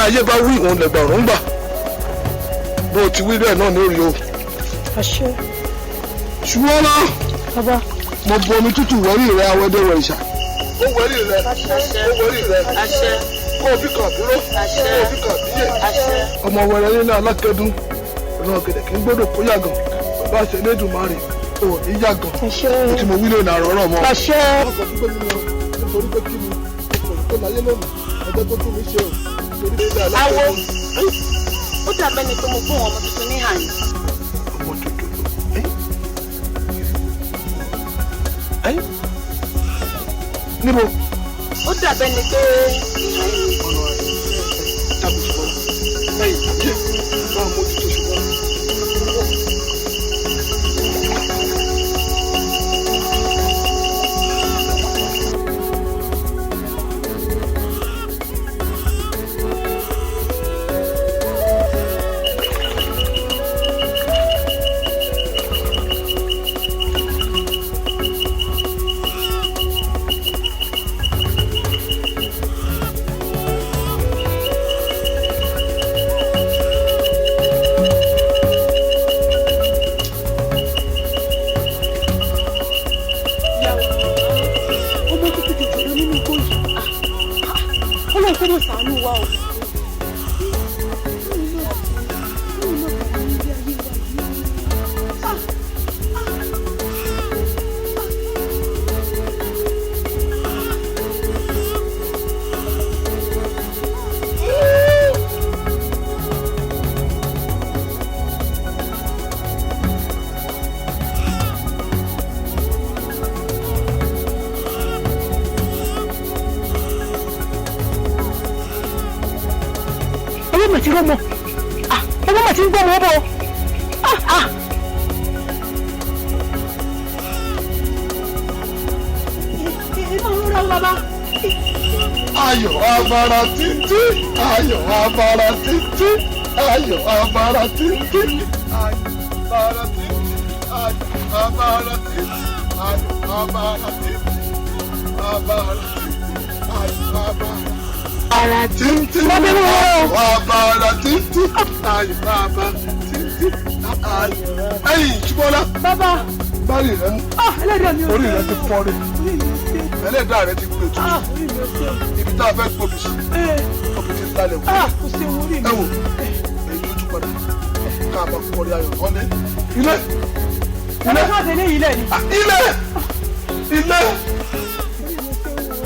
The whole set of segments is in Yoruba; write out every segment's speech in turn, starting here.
ayé bá wí òun lẹ̀gbà ọ̀run gbà bó ti wí bẹ́ẹ̀ náà ní orí o. àṣẹ. ṣùgbọ́n náà bàbá mo bu omi tútù wẹ́rí rẹ awẹ́dẹ́ rẹ ìṣà. ó wẹ́rí rẹ ó wẹ́rí rẹ kó o fi kàn dúró kó o fi kàn díyè. ọmọ wẹrẹ nínú alákẹ́dùn ìran gẹ̀dẹ̀ kí n gbọ́dọ̀ kó yàgàn bá ṣe lédùmarè ò ní yàgàn ó ti mo wí lónìí àrọ́rọ́ mọ́. àṣẹ. ọkọ̀ gbígbé mi lọ nítorí pé kí ni kò láyé lónìí ọjọ́ tó tún mi ṣe o. Awo, ó dàbẹ́ ni pé mo fún ọmọ tuntun ní hàn. Ọmọ tuntun níbo? Ó dàbẹ́ ni pé ọ̀nà ìtàkùn ṣùgbọ́n lẹ́yìn tàbí bá a mójútó ṣùgbọ́n. mà ti rọ́mọ ọmọ mà ti ń gbọ́mọ bọ̀ bàbá. Ayọ̀ abara títí, ayọ̀ abara títí, ayọ̀ abara títí, ayọ̀ abara títí, ayọ̀ abara títí, ayọ̀ abara títí, abara títí, ayọ̀ abara títí, ayọ̀ abara títí, ayọ̀ abara títí, ayọ̀. Ẹ̀yin Ṣubọ́lá. Bàbá. Báyìí rẹ mú. Ẹlẹ́dàá mi ò orí rẹ ti fọ́ rí. Ẹlẹ́dàá rẹ ti gbé tó. Ibi tá a fẹ́ gbòbí sí. Ọkùnrin ti lálẹ́ wò. Ẹ wò, ẹ̀yin ojú padà. Ká máa kọrí ayọ̀ ọ̀lẹ́. Ilé. Ilé. Ilé.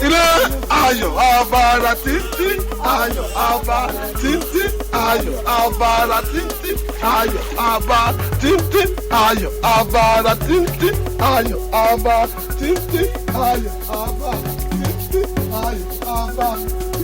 Ilé. Ayọ̀ abara títí. Ayọ̀ abara títí. Ayọ̀ abara títí. Ayọ̀ abara títí. Ayọ̀ abara títí. Ayọ̀ abara títí. Ayọ̀ abara títí. Ayọ̀ abara títí.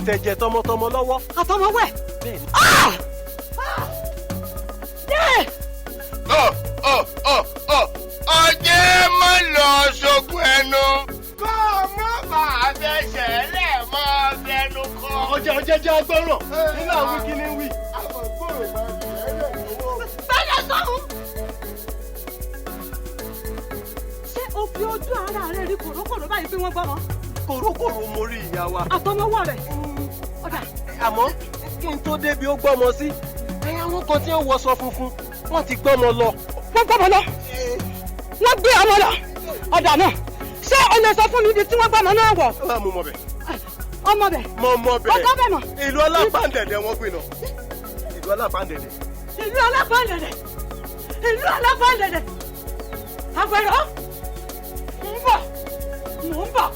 Tẹ̀jẹ̀ tọmọtọmọ lọ́wọ́. Àtọmọ wẹ̀. Ọjẹ́ má lọ sógun ẹnu. Kọ́ ọmọ bàá fẹsẹ̀ lẹ̀ mọ́ fẹnu kọ́. Ọjẹ́ jẹ́ agbọ́ràn nínú àwọn kíní wí. Àmọ̀ gbòòrò máa ń bẹ̀rẹ̀ lọ́wọ́. Bẹ́ẹ̀ sọ́hún. Ṣé o fi ojú ara rẹ̀ rí kòrókòró báyìí pé wọ́n gbọ́mọ? Kòrókòrò mo rí ìyá wa. Àtọmọwọ́ rẹ̀. Ọ̀dà. Àmọ́ kí n tó débi ó gbọ́mọ sí ẹ̀yà wọn kan tí ó wọṣọ funfun wọ́n ti gbọ́mọ lọ. Wọ́n gbọ́mọ lọ. Wọ́n gbé ọmọ lọ. Ọ̀dà náà. Ṣé o lè sọ fún mi ibi tí wọ́n gbọ́mọ náà wọ̀? Mo mọ̀ bẹ̀. Ọmọ bẹ̀. Mo mọ̀ bẹ̀. Ọkọ bẹ̀ mọ̀. Ìlú Alápàǹdẹ̀dẹ̀ wọ́n gbé lọ. Ìlú Alápàǹdẹ̀dẹ̀. Ìlú Alápàǹdẹ̀dẹ̀. Ìlú Alápàǹdẹ̀dẹ̀. Àgbẹ̀rọ̀. Mò ń bọ̀.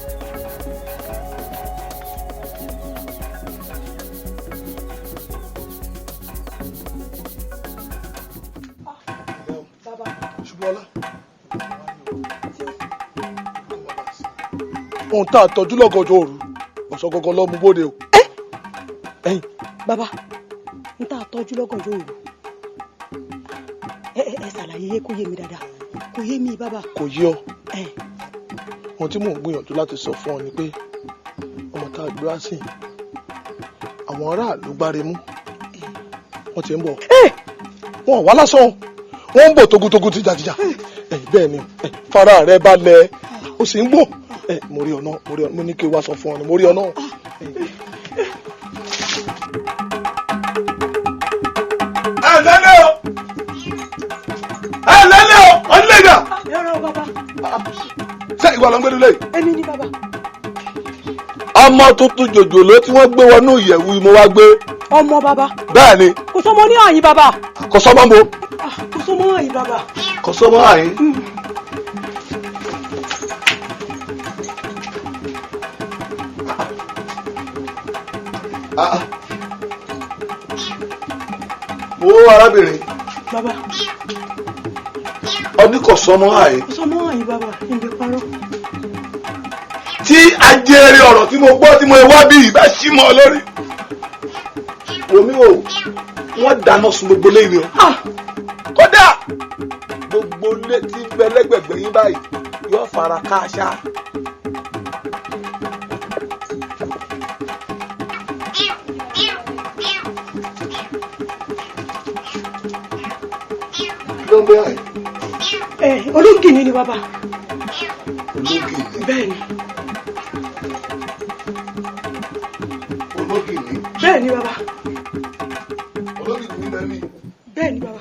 Ṣubọ́lá. Ohun tá a tọ́jú lọ́gọ́jọ́ òru ọ̀sán gangan lọ́mú bóde o. Ẹ̀yin bàbá n tá a tọ́jú lọ́gọ́jọ́ òru ẹ ṣàlàyé kó yé mi dáadáa kò yé mi bàbá. Kò yé ọ. Ohun tí mò ń gbìyànjú láti sọ fún ọ ni pé ọmọ tá a gbé wá sí àwọn aráàlú gbáre mú wọ́n ti ń bọ̀. Wọ́n wá lásán wọ́n ń bọ̀ togutogu tìjàtìjà. Bẹ́ẹ̀ ni fara rẹ balẹ̀ ó sì ń gbọ́. Mo rí ọ náà mo ní kí n wá sọ fún ọ ni mo rí ọ náà. lẹ́lẹ́ o ọ̀nlẹ́gà. Ẹ̀rọ bàbá. Ṣé ìwà ló ń gbẹ́dúlé? Èmi ni bàbá. ọmọ tuntun jòjòló tí wọ́n gbé wọnú ìyẹ̀wù mo wá gbé. Ọmọ bàbá. Bẹ́ẹ̀ ni. Kò sọmọ ní àyín bàbá. Kò sọmọ mo. Kò sọmọ àyín bàbá. Kò sọmọ àyín. Wo arábìnrin. Bàbá. Ọní kò sọmọ àyín. Kò sọmọ àyín bàbá. Ǹjẹ́ parọ́. Tí ajẹ́rìí ọ̀rọ̀ tí mo gbọ́ tí mo wá bí ìbá sí mọ́ lórí. Omi o, wọ́n dáná sun gbogbo léyìn o. Kódà gbogbo ilé tí ń bẹ lẹ́gbẹ̀gbẹ̀ yín báyìí yóò fara káàṣá. Ló ń bẹ ẹ̀. Ológìní ni bàbá. Ológìní. Bẹ́ẹ̀ni. Ológìní. Bẹ́ẹ̀ni bàbá. Ológìní bẹ́ẹ̀ ni. Bẹ́ẹ̀ni bàbá.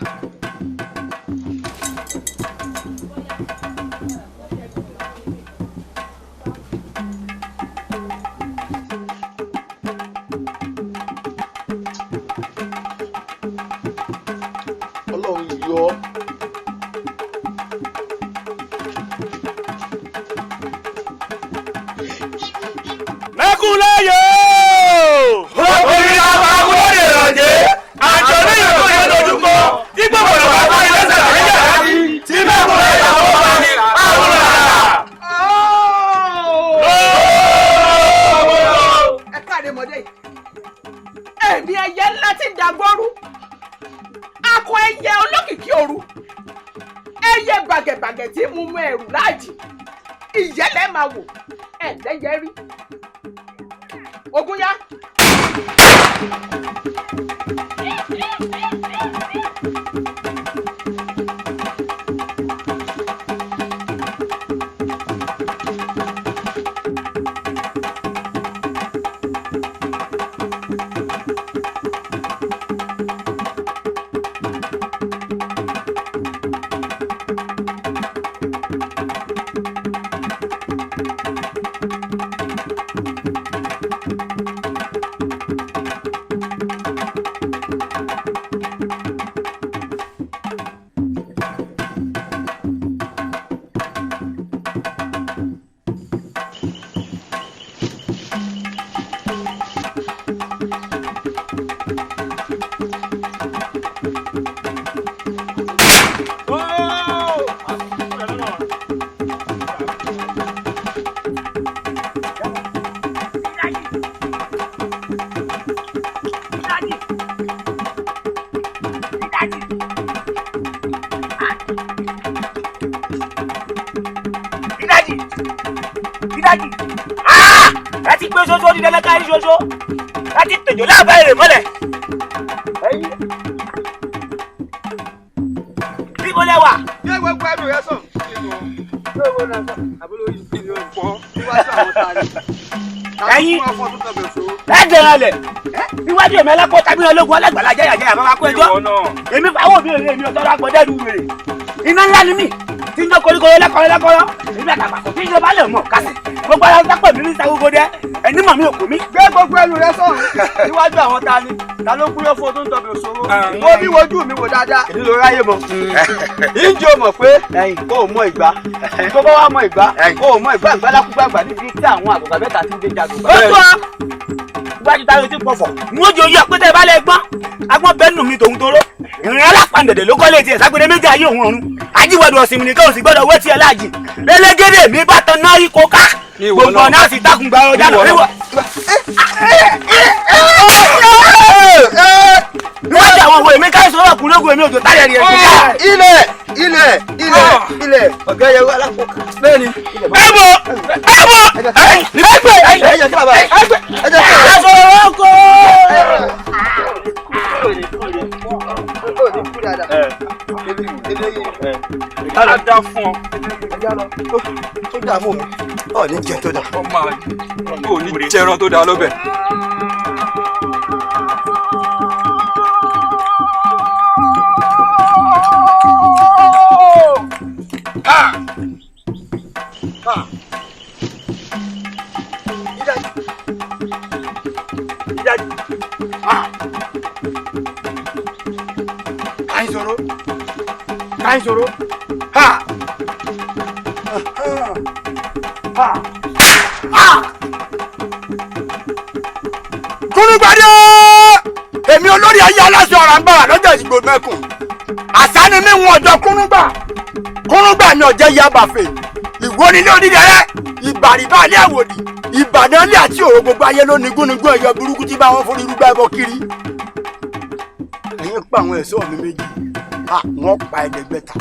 Ọlọ́run yọ ọ́. Mẹ́kúnláyò! Obìnrin àwọn akúlóde ìrọ̀jẹ́, àjọ ní ìlú yẹn lójúkọ, tí gbogbo ọ̀rọ̀ bá ilé sẹ̀rẹ̀ níjà láti, tí mẹ́kúnláyò àwọn ọmọ ní àwọn ọ̀rọ̀. Ẹ káàdé mọ́dé yìí. Ẹ̀mí ẹyẹ ńlá ti dàgbọ́rú. Akọ ẹyẹ olókìkí òru. Ẹyẹ bàgẹ̀bàgẹ̀ tí mú mú ẹrù láàjì. Ìyẹ́lẹ̀ máa wò. Ẹ̀ẹ́dẹ́yẹ rí. Ogun yá. Ẹ ti gbé ṣoṣo ní dẹ́lẹ́kárí ṣoṣo. Ẹ ti tòjò láàbá èrè mọ́lẹ̀. Bí mo lẹ wà. Ṣé gbogbo ẹnu rẹ sàn? Ṣé wo náà sàn? Àbúrò yìí ti yọ ìfọ́ níwájú àwọn tani. Ẹyin ẹ dẹ̀rẹ̀ lẹ̀. Níwájú èmi ẹlẹ́kọ̀ọ́ tàbí ológun alágbàlá jẹ́yàjẹ́yà máa kó ẹjọ́. Èmi fáwọn òbí rẹ̀ èmi ọ̀tọ́ lápọ̀dẹ́ lu rẹ̀. Iná ńlá ni mí. Tí ń jẹ́ koríko lẹ́kọ̀ọ́. Èmi àtàpàkọ̀ tí ìjọba lè mọ̀ kásì. Gbogbo ara dápọ̀ mi ní sagogo dẹ́. Ẹni mọ̀ mi ò kò mí. Gbé gbogbo ẹnu rẹ sàn. Níwájú àwọn tani. Ta ló kúrò fún ọdún tọ̀bì òṣòro? Mo bí wojú mi wò dáadáa. Èmi ló ráyè mọ̀. Ìjọ mọ̀ pé kó o mọ ìgbà. Tó bá wá mọ ìgbà, kó o mọ ìgbà ìgbàlákúgbàgbà níbi tí àwọn àgùntàn mẹ́ta ti ń gbé jagun. Ó tó a. Iwájú táyọ̀ ti pọ̀fọ̀. Mo jò yí ọ̀pẹ́ tẹ́ ẹ bá lẹ gbọ́n. Agbọ́n bẹ́ẹ̀ nù mí tòun toró. Ìrìn alápàǹdẹ̀dẹ̀ ló kọ́lé tiẹ̀ ságbére méjì ayé òun ọ̀run. Ajíwọ̀dù ọ̀sìn mi nìkan ò sì gbọ́dọ̀ wé tiẹ̀ láàjì. Lélégédé mi bá tan náà rí kóká. Gbogbo náà sì takùn gba ọjà lọ. Níwájú àwọn òwe mi káyọ̀ sọ́wọ́ kún lógun èmi òjò táyà rí ẹ̀kọ́. Ilẹ̀ ọ̀gá yẹn wà lápò. Bẹ́ẹ̀ni. Ẹ̀bọ̀ Ìyára dá fún ọ. Tó dààmú mi. Ọ̀ ní jẹ tó dà. Ọmọ ò ní jẹran tó dà lọ́bẹ̀. ká ìṣòro ha ha kúrúgbàdé èmi olórí ayé aláṣọ ọ̀rọ̀ ń bára lọ́jọ́ ìdìbò mẹ́kùn àṣà ni mí wọn ọjọ́ kúrúgbà ni ọjọ́ ìyá bàfẹ́ ìwọ nílé onídẹ̀rẹ́ ìbàrìbà alẹ́ àwòdì ìbàdàn alẹ́ àti òwò gbogbo ayé ló ní gúnugún ẹ̀yọ burúkú tí bá wọn forí rúgbà ẹbọ kiri. ẹ̀yin pa àwọn ẹ̀ṣọ́ mi méjì wọ́n pa ẹ̀ẹ́dẹ́gbẹ̀ta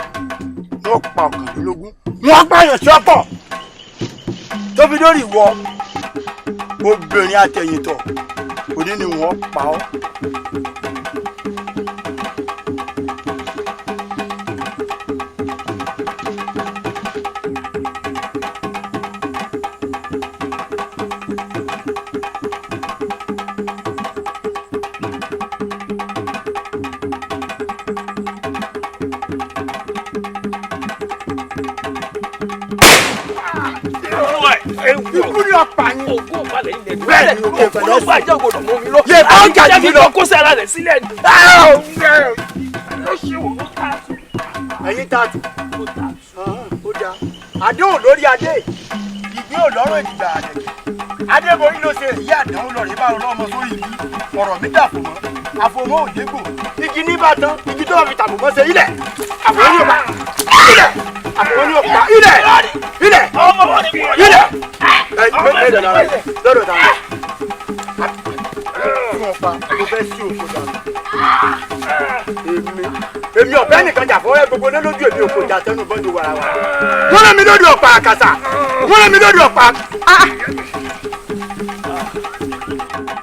wọ́n pa ọ̀kànlélógún wọ́n pa ẹ̀ṣọ́ pọ̀ tó fi lórí ìwọ obìnrin àtẹ̀yìntọ̀ òní ni wọ́n pa ọ́. Bẹ́ẹ̀ ni òkè pẹ̀lú ọgbà ìjọ gbọdọ̀ mú mi lọ. Yé bá ń jà jù lọ. Kó sára rẹ̀ sílẹ̀ ni. Ẹ̀yin tààtù. Ó dáa. Àdéhùn lórí adé. Ìgbín ò lọ́rọ̀ ìdìgbà àdẹ̀kẹ̀. Adébórí ló ṣe èyí àdéhùn lọ rí bá ọlọ́mọ sórí igi. Ọ̀rọ̀ mi dà fòmọ́. Àfòmọ́ ò dégbò. Igi ní ìbátan. Igi tó wà fi tàbùmọ́ ṣe ilẹ̀. Àfòmọ́ ní òpá. Ilẹ̀. Àfòmọ́ ní òpá. Ilẹ̀. Ilẹ̀. Ilẹ̀. Lọ́dọ̀ tàbí. Fún ọ̀pá ló fẹ́ sí òkú dànù. Èmi ọ̀bẹ nìkan jà fún ẹ gbogbo ní lójú èmi òkú jà tẹnu bọ́jú wàràwà. Wọ́n lé mi lórí ọ̀pá àkàsà. Wọ́n lé mi lórí ọ̀pá.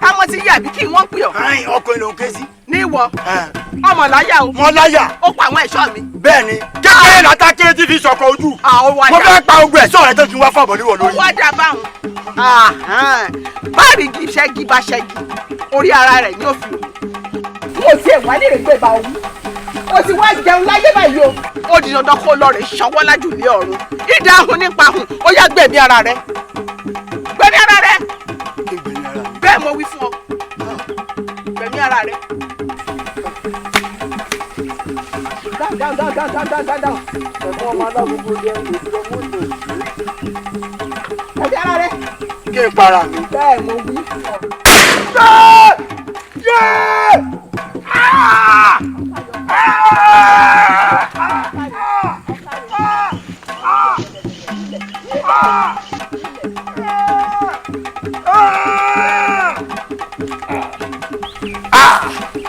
Àwọn ti yà bí kí wọ́n pè ọ́. Ọkùnrin ló ń ké sí. Ní ìwọ ọmọ láyà o. Mo láyà. Ó pa àwọn ẹ̀ṣọ́ mi. Bẹ́ẹ̀ni kékeré látà kéré tí fi sọ̀kọ̀ ojú. Mo fẹ́ pa ogun ẹ̀ṣọ́ rẹ tó fi wá fọ̀bọ̀ níwọ̀ lórí. Ó wá dá báwọn. Báàrí ṣẹ́gi bá ṣẹ́gi orí ara rẹ̀ ní òfin. Mo ti ẹ̀ wá ní ìrègbè bá òun. O ti wá jẹun láyé báyìí o. Ó di dandan kó lọ rè ṣọwọ́ lájú ilé ọ̀run. Ìdá ahun nípa ahun ó yá gbẹ̀mí ara rẹ̀. Gbẹ̀mí ara rẹ̀. Bẹ́ẹ̀ mo wí fún ọ. Gbẹ̀mí ara rẹ̀. Dáadáa. Ẹ̀fọ́ ọmọ alágbogbo jẹ́ òṣèlú mọ́tò. Gbẹ̀mí ara rẹ̀. Kí n para mi. Bẹ́ẹ̀ mo wí fún ọ.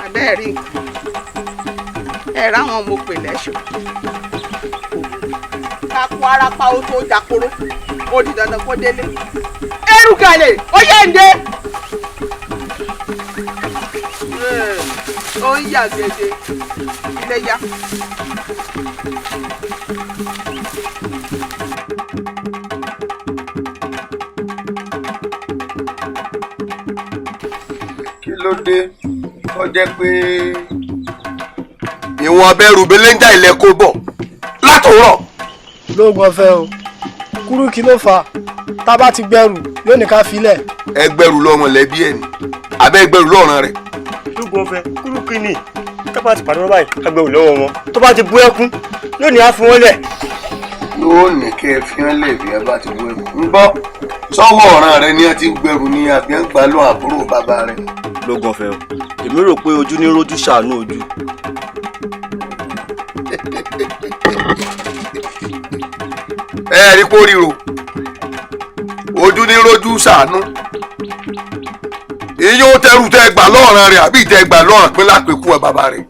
Abẹ́ẹ̀rí ẹ̀rọ àwọn ọmọ òpè lẹ́ṣọ̀. Kakú arapa ó tó jakoro, ó di dandan kó délé. Erùgàlè, ó yẹ ǹdẹ. Ó ń yà gèdè ilé yá. Kí ló dé tó jẹ́ pé ìwọ̀n abẹ́rù belenja ilẹ̀ kó bọ̀ látòrọ̀. lóògùn ọ̀fẹ́ o kúrú kí ló fà á tá a bá ti gbẹrù yóò ní ká filẹ̀. ẹgbẹ̀rù lọ́mọ lẹ́bí ẹ̀ ní abẹ́ ẹgbẹ̀rù lọ́ọ̀ràn rẹ̀. Lóògùn ọ̀fẹ́ kúrú kí ni kápá ti pàdé wọn báyìí agbẹ̀rù lọ́wọ́ wọn tó bá ti bú ẹkún yóò ní á fi wọn lẹ̀. yóò ní kẹ́ ẹ fi hàn lẹ̀ bí ẹ bá ti wọ ẹ̀kú. ń gbọ́ sọ́wọ́ ọ̀ràn rẹ ni ẹ ti ń gbẹrù ní àbí ẹ̀ ń gbà lọ àbúrò bàbá rẹ. Lóògùn ọ̀fẹ́ o èmi rò pé ojú ní rojú ṣàánú ojú. ẹ rí kó ríro ojú ní rojú ṣàánú èyí ó tẹrù tẹ gbà lọ́ọ̀ràn rẹ̀ àbí tẹ gbà lọ́ọ̀ràn pín lápẹ̀kú ẹ bàbá rẹ̀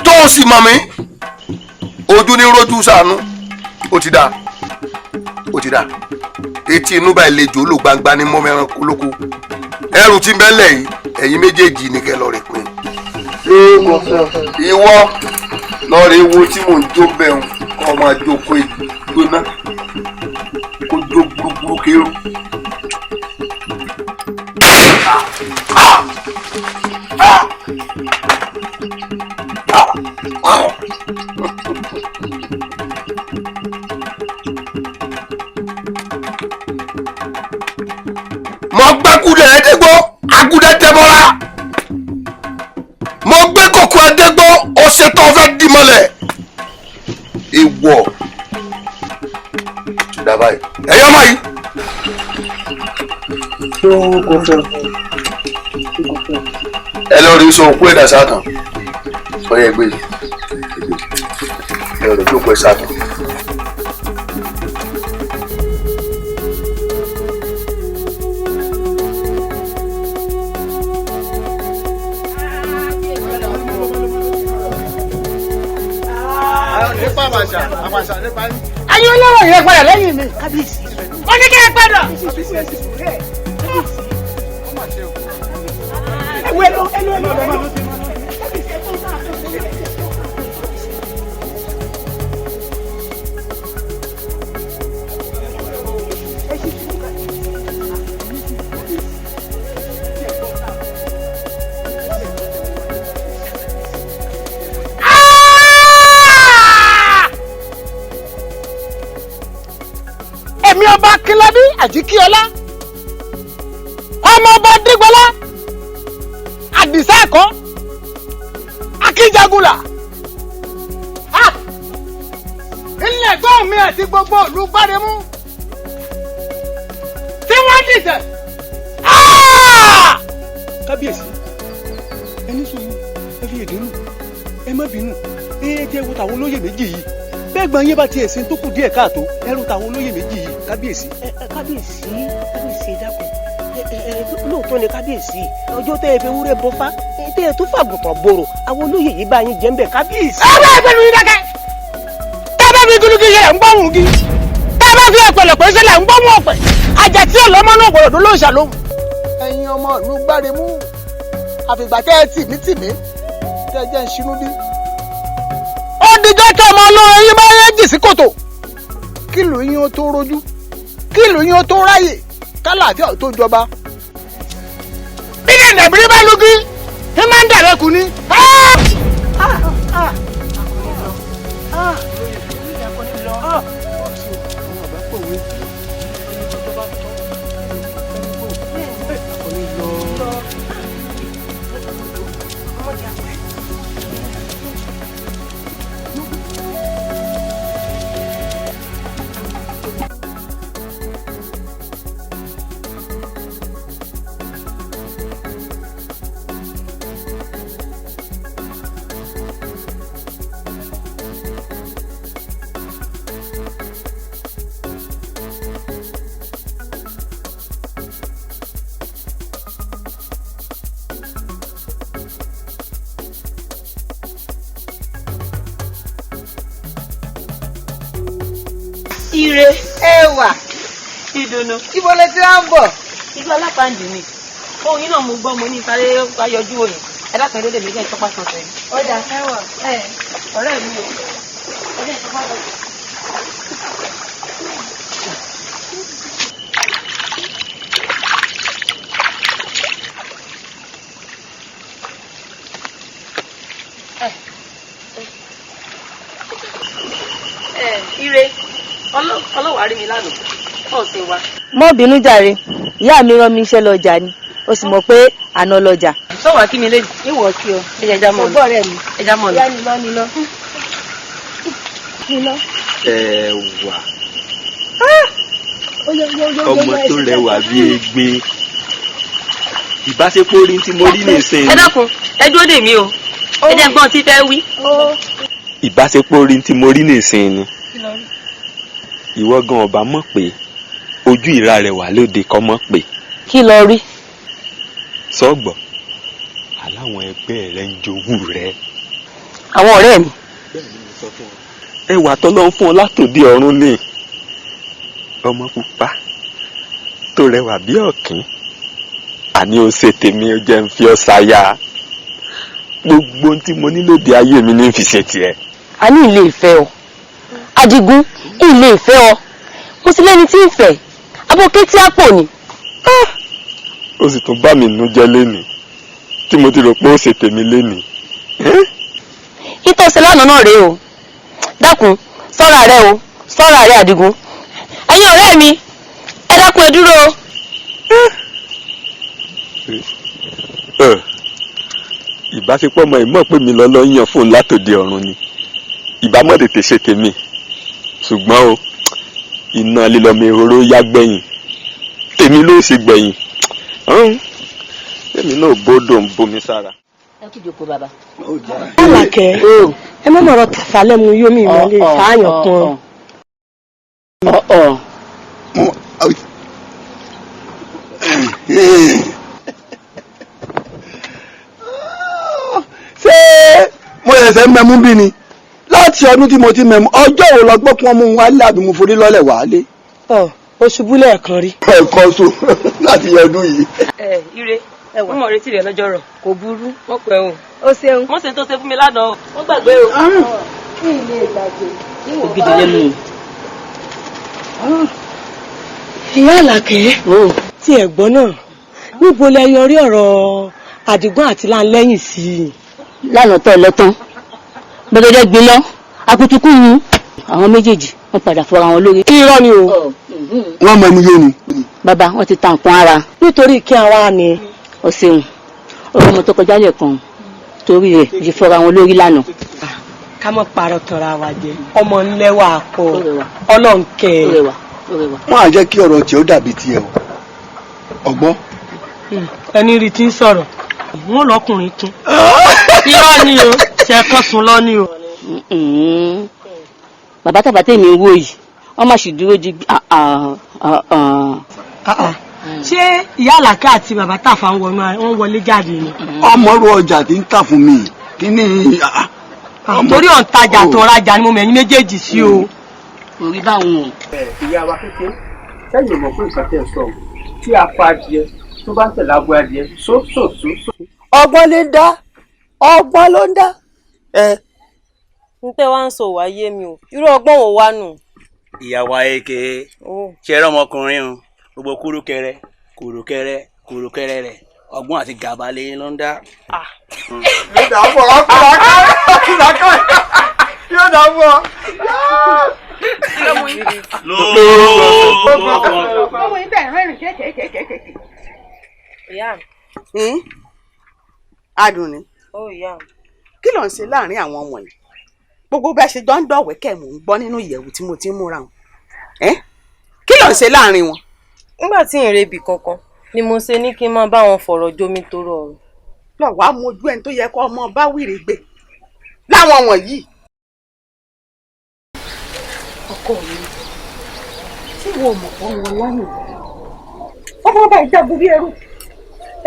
tó o sì mọ̀ mí ojú ní rojú ṣàánú ó ti dáa etí inú báyìí lè jò ó lò gbangba ní mọ́mẹ́rán kólókó ẹrù tí ń bẹ́lẹ̀ yìí ẹ̀yin méjèèjì ní kẹ́ lọ́ọ́ rẹ̀ pín. ìwọ lọ́ọ́ rẹ̀ wo tí mò ń jó bẹ́ẹ̀ kọ́ máa jókòó ìgbóná kó jó gbúgbúrú kéérú. mo gbẹ́kúlẹ̀ ẹ̀ẹ́dẹ́gbọ́ agúdẹ́ tẹ́bọ́lá mo gbé kókó ẹ̀ẹ́dẹ́gbọ́ ó ṣètò mọ́lẹ̀ ìwọ̀ ṣùgbọ́n báyìí ẹ̀yọ́ máa yìí. ẹ lọ rí sọ òkú ẹ̀dá sátán ọyẹ ẹgbẹ́ yìí ẹ lọ rí òkú ẹ̀ sátán. ayé olówó yẹn padà lẹ́yìn mi kábíyèsí ó ní kí ẹ padà. èmi ọba kílábí àjíkíọlá ọmọ ọba dígbọlá àdìsá ẹkọ akíjagunlà ilé ẹ̀gbọ́n mi àti gbogbo ìlú gbáremú tí wọ́n dìtẹ̀. kábíyèsí ẹni sùúrù ẹ fi èdè nù ẹ má bínú ẹ jẹ́ wo tàwọn olóyè méjì yìí bẹ́ẹ̀ gbọ́n yín bá tiẹ̀ sin tó kù díẹ̀ káàtó ẹrù tàwọn olóyè méjì yìí kábíyèsí. kábíyèsí dákun lóòótọ́ ni kábíyèsí ọjọ́ tẹ́ ẹ fi wúrẹ́ bọ́fá tẹ́ ẹ tó fàgùntàn bòrò àwọn olóyè yìí bá yín jẹ́ ń bẹ̀ kábíyèsí. ọ̀rọ̀ ẹgbẹ̀rún yìí dákẹ́ tá a bá fi gúdúgú yẹ ń gbọ́ wùn gí tá a bá fi ọ̀pẹ̀lọpẹ̀ sílẹ̀ ń gbọ́ wùn ọ̀pẹ̀ àjàtí ọlọ́mọ náà gbọ́dọ̀ tó lóòṣà lóhùn. ẹ̀yin ọmọ ìlú gbáremú àfìgbà tẹ́ ẹ tì mí tẹ́ ẹ jẹ́ ń ṣinú bí. ó dijọ́ tí ọmọ olóore yín bá yẹ jì sí kòtò kí ló yín ó tó rojú kí ló yín ó tó ráyè kálàáfíà tó jọba. bí ní ẹ̀dẹ̀bìrì bá lùgí ẹ máa ń dàrẹ́ kù ni. ire ẹwà ìdùnnú ibo lẹ ti wá ń bọ̀. igbó alápàǹdì ni ohun yìí náà mo gbọ́ mo ní ìsáré wáyọjú òyìn ẹ̀dá kan ló dé mi kẹ́ ẹ̀ tọ́pá kan sẹ́yìn. ọjà ẹwà ọ̀rẹ́ mi o ọ̀rẹ́ ìtọ́pá kan. Ire ọlọ́wàá rí mi lánàá ọ̀sìn wa. mọ́ bínú jàre ìyá mi rán mi iṣẹ́ lọ́jà ni ó sì mọ̀ pé àná lọ́jà. sọ́wọ́ kí mi lé ìwọ kí o ẹja mọ̀ ọgbọ́n rẹ mi ẹja mọ̀ lọ. nílọ. ẹwà ọmọ tó rẹwà bí egbin ìbáṣepọ̀ orí tí mo rí nìsín. ẹ dákun ẹ dúró dè mí o ẹ jẹ́ gbọ́n tí fẹ́ wí. ìbáṣepọ̀ orí tí mo rí nìsín ni ìwọ gan ọba mọ̀ pé ojú ìra rẹ̀ wà lóde kọ́ mọ̀ pé. kí lọ rí. sọ́gbọ̀ aláwọn ẹgbẹ́ rẹ̀ ń jowú rẹ̀. àwọn ọ̀rẹ́ mi. ẹwà tọ́lọ́ ń fún ọ látòdì ọ̀run ni ọmọ pupa tó rẹwà bí ọ̀kín àní ó ṣe tèmi ó jẹ́ ń fi ọ́ ṣaya gbogbo ohun tí mo ní lóde ayé mi ní fi ṣe tiẹ̀. a ní ilé ìfẹ́ ọ Adigun ilé ìfẹ́ ọ mo ti lẹ́ni tí ń fẹ́ abókè tí a pò ní. ó sì tún bá mi nú jẹ́ lénìí tí mo ti rò pé ó ṣe tèmi lénìí. ìtọ́sẹ̀ lánàá náà rèé o dákun ṣọ́ra rẹ o ṣọ́ra rẹ Adigun ẹ̀yin ọ̀rẹ́ mi ẹ dákun ẹ dúró o. ìbáṣepọ̀ ọmọ ìmọ̀ pé mi lọ́lọ́ yàn fún un látòde ọ̀run ni ìbámọ̀ tètè ṣe tèmi ṣùgbọ́n o iná lílọ́mọ ehoro yá gbẹ̀yìn tèmi ló ṣe gbẹ̀yìn tèmi náà bódò ń bomi sára. ẹ kú jókòó bàbá. Àlàkẹ́ ẹ má mọ̀rọ̀ tàfà lẹ́mu yómi ìmọ̀lẹ́ fàáyàn kan. ṣé mo ṣẹ̀ṣẹ̀ mẹ́mú bí ni láti ọdún tí mo ti mẹ́mú ọjọ́ wo lọ gbọ́ kí wọ́n mú un wálé àbí mo forí lọ́lẹ̀ wálé. ó ṣubú lẹ́ẹ̀kan rí. ẹ̀ẹ̀kan so láti ọdún yìí. Ire mo mọ̀ retí rẹ̀ lọ́jọ́ rọ̀ kò burú wọ́n pẹ́ o. O ṣeun. wọ́n ṣe tó ṣe fún mi lánàá o wọ́n gbàgbé o. kí ilé ìgbàgbé. ògidì lẹ́nu. ìyá Àlàkẹ́ tí ẹ̀gbọ́n náà níbo lẹ yọrí ọ̀rọ̀ Àdìgún àti Láńlẹ́yìn sí i. lánàá tó lọ́tán gbẹgẹdẹ gbiná akutuku yìí àwọn méjèèjì wọ́n padà fọra wọn lórí. irọ́ ni o. wọ́n mọ ẹnu yóò ni. bàbá wọ́n ti ta nǹkan ara. nítorí kí àwa ni. o ṣeun ọ̀rọ̀ ọmọ tó kọjá lẹ́ẹ̀kan torí rẹ̀ yìí fọra wọn lórí lánàá. ká mọ̀ parọ́ tọ́ra wa jẹ ọmọ ńlẹ́wà kọ ọlọ́nkẹ́. wọ́n á jẹ́ kí ọ̀rọ̀ tí ó dàbí tiẹ̀ o ọgbọ́n. ẹni rí ti ń sọ̀rọ̀ wọn lọkùnrin tún. irọ́ ni o ṣe kán sun lọ ni o. bàbá tàbá tèmi ń wò yìí wọ́n má sì dúró di. ṣé ìyá Àlàkẹ́ àti bàbá Tàfà ń wọlé jáde ni. ọmọ ru ọjà tí ń tà fún mi kí ni. torí ọ̀ntajà tó rajà ni mo mẹ́yìn méjèèjì sí o. orí báwọn o. ìyá wa kékeré sẹ́yìn mọ̀ pé nǹkan tẹ̀ sọ tí a pa adìẹ tó bá ń tẹ̀lé abo adìẹ sósòsó. ọgbọ́n ló ń dá ọgbọ́n ló ń dá. n tẹ́ wá ń sọ wáyé mi o irú ọgbọ́n wo wá nù. ìyàwó ayéke ṣe é rọmọkùnrin o gbogbo kúrúkẹrẹ rẹ ọgbọ́n àti gàbálẹ ló ń dá. yóò dà fọ yóò dà fọ. ọmọ yìí tẹ̀ rẹ́rìn kéékèèké. ìyá mi. Adùn ni. ó ìyá mi. kí ló ń ṣe láàrin àwọn ọmọ yìí gbogbo bá ṣe jọ ń dọ̀wẹ́kẹ̀ mò ń gbọ́ nínú ìyẹ̀wù tí mo ti ń múra wọn. kí ló ń ṣe láàrin wọn. nígbà tí ìrèbì kankan ni mo ṣe ní kí n máa bá wọn fọ̀rọ̀ jómi tóró ọ̀rọ̀. lọ́wọ́ á mojú ẹni tó yẹ kó ọmọ bá wìrì gbé láwọn wọ̀nyí. ọkọ mi tí wọn mọ̀ ọ́ wọn lánàá ọmọ bá ìjagun bí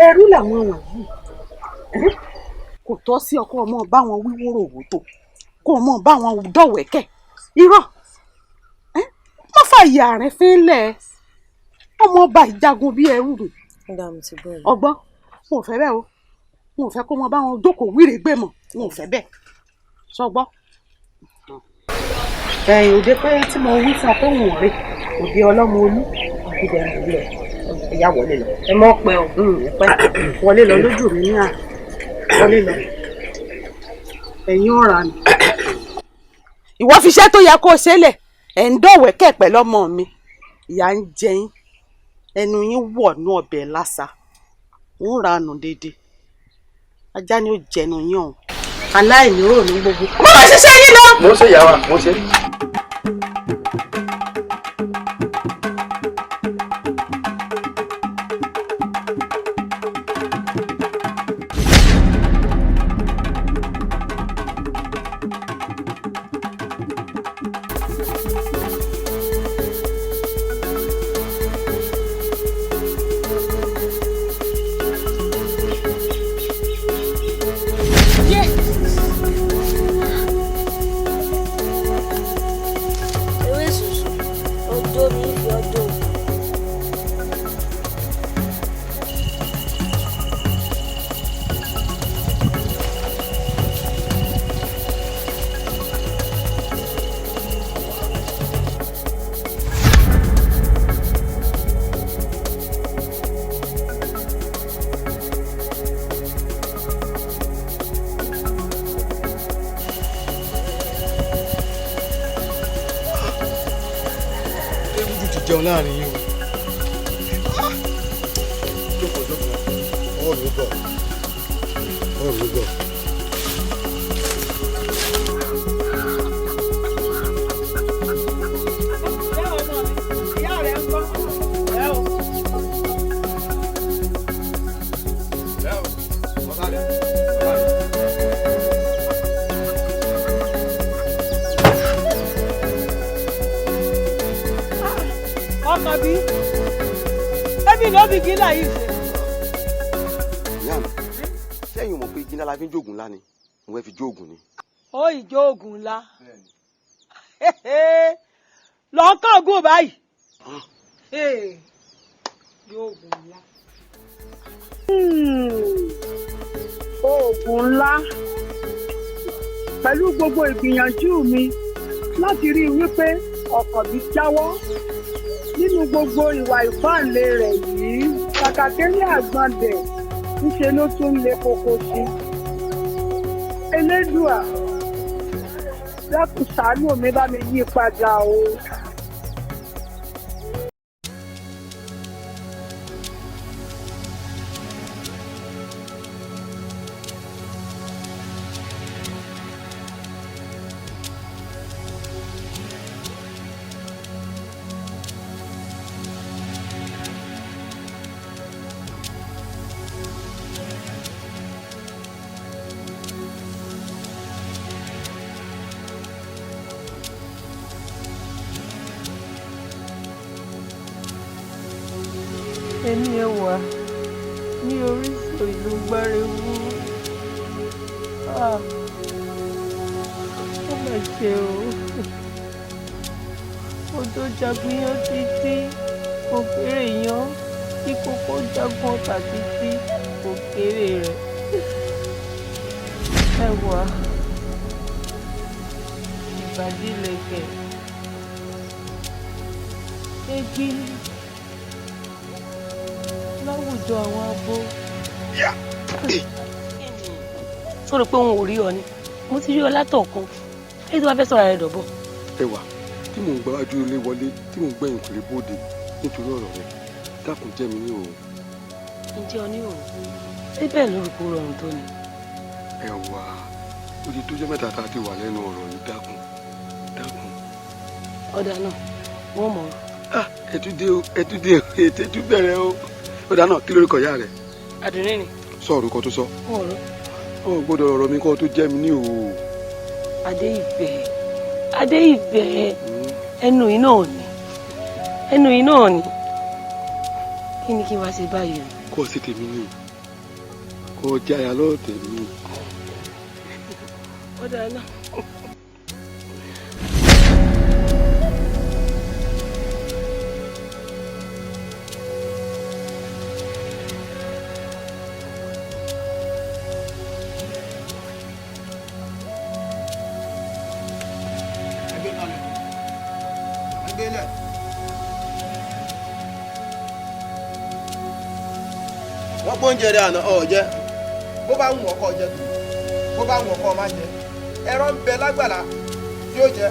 ẹrú làwọn wọ̀nyí kò tọ́ sí ọkọ ọmọ bá wọn wíwúrò wò tó kó ọmọ bá wọn dọ̀wẹ́kẹ̀ irọ́ wọ́n fàyè ààrẹ fínlẹ̀ ọmọ ọba ìjagun bí ẹrú rè ọgbọ́n mo ò fẹ́ bẹ́ẹ̀ o mo ò fẹ́ kó wọn bá wọn jókòó wíìrì gbé mọ̀ mo ò fẹ́ bẹ́ẹ̀ sọgbọ́n. òde pé tí mo wí fún ọ pé wọn ò rè òde ọlọ́mọ olú òde ẹ̀rọ ẹ̀yà wọlé lọ. ẹ mọ̀ pé o. wọlé lọ lójú mi ní wọlé lọ ẹ̀yin ọ̀rà ni. ìwọ fi iṣẹ́ tó yẹ kó o ṣe lẹ̀ ẹ̀ ń dọ̀wẹ́kẹ̀ pẹ̀lú ọmọ mi ìyá ń jẹ yín ẹnu yín wọ̀ ní ọbẹ̀ lásà ń ranù dédé ajá ni ó jẹnu yín ọ̀hún aláìní rò ní gbogbo. mo máa ṣiṣẹ́ yín lọ. mo ṣe ìyàwó mo ṣe. jẹun láàrin yìí o. jókòó ọwọ́ mi gbọ́ ọwọ́ mi gbọ́. Àkànbí ẹbí ló bí gíńdà yìí ṣe. ìyá mi sẹ́yìn mọ̀ pé igi ńlá la fi ń jóògùn ńlá ni mo fẹ́ fi jóògùn ni. Ó ìjó oògùn ńlá lọ́kàn gùn báyìí yóò oògùn ńlá. Oògùn ńlá pẹ̀lú gbogbo ìgbìyànjú mi láti rí i wípé Àkànbí jáwọ́ nínú gbogbo ìwà ìfáàlè rẹ̀ yìí kàkà kéré àgbọ̀ndẹ̀ ńṣe ló tún le koko sí. Elédùà dákun ṣàánú mi bá mi yí padà o. ẹni ẹwà ní orísun ìlú Gbárewu ó mà ṣe o odò jagunyan títí òkèrè yan tí kókó jagun ọkà títí òkèrè rẹ̀ ẹwà ìbàdílẹ̀kẹ̀ ẹgbẹ́ láwùjọ àwọn abo. Sọ rò pé òun ò rí ọ ni mo ti rí ọ látọ̀kan èyí tó bá fẹ́ sọ̀rọ̀ rẹ dọ̀bọ̀. ẹwà tí mò ń gbájú ilé wọlé tí mò ń gbẹ̀yìn kùlé bóde nítorí ọ̀rọ̀ rẹ dákun jẹ́ mi ní òun. ǹjẹ́ ọ ní òun ṣé bẹ́ẹ̀ lórúkọ rọrùn tó ni. ẹwà ó ti tó jẹ́ mẹ́ta tá a ti wà lẹ́nu ọ̀rọ̀ yìí dákun. ọ̀dà náà wọ́n mọ̀ ọ́. ètùdé bẹ̀rẹ̀ o. ọ̀dà náà kí lórúkọ ìyá rẹ̀. Àdùnní ni. sọ orúkọ tó sọ. ọ̀rọ̀. ọ gbọ́dọ̀ ọ̀rọ̀ mi kọ́ tó jẹ́ mi ní òun. Adéìfẹ́ ẹnu yìí náà ni kí ni kí n wá ṣe báyìí. kọ́ ọ sí tèmi ní kọ́ ọ jáya lọ́ọ̀ tèmi. ọ̀dà náà. wọ́n gbóúnjẹ rẹ̀ àná ọ̀ jẹ́ bó bá ń wọ̀ ọkọ̀ jẹ bó bá ń wọ̀ ọkọ̀ má jẹ ẹran ń bẹ lágbàlá yóò jẹ.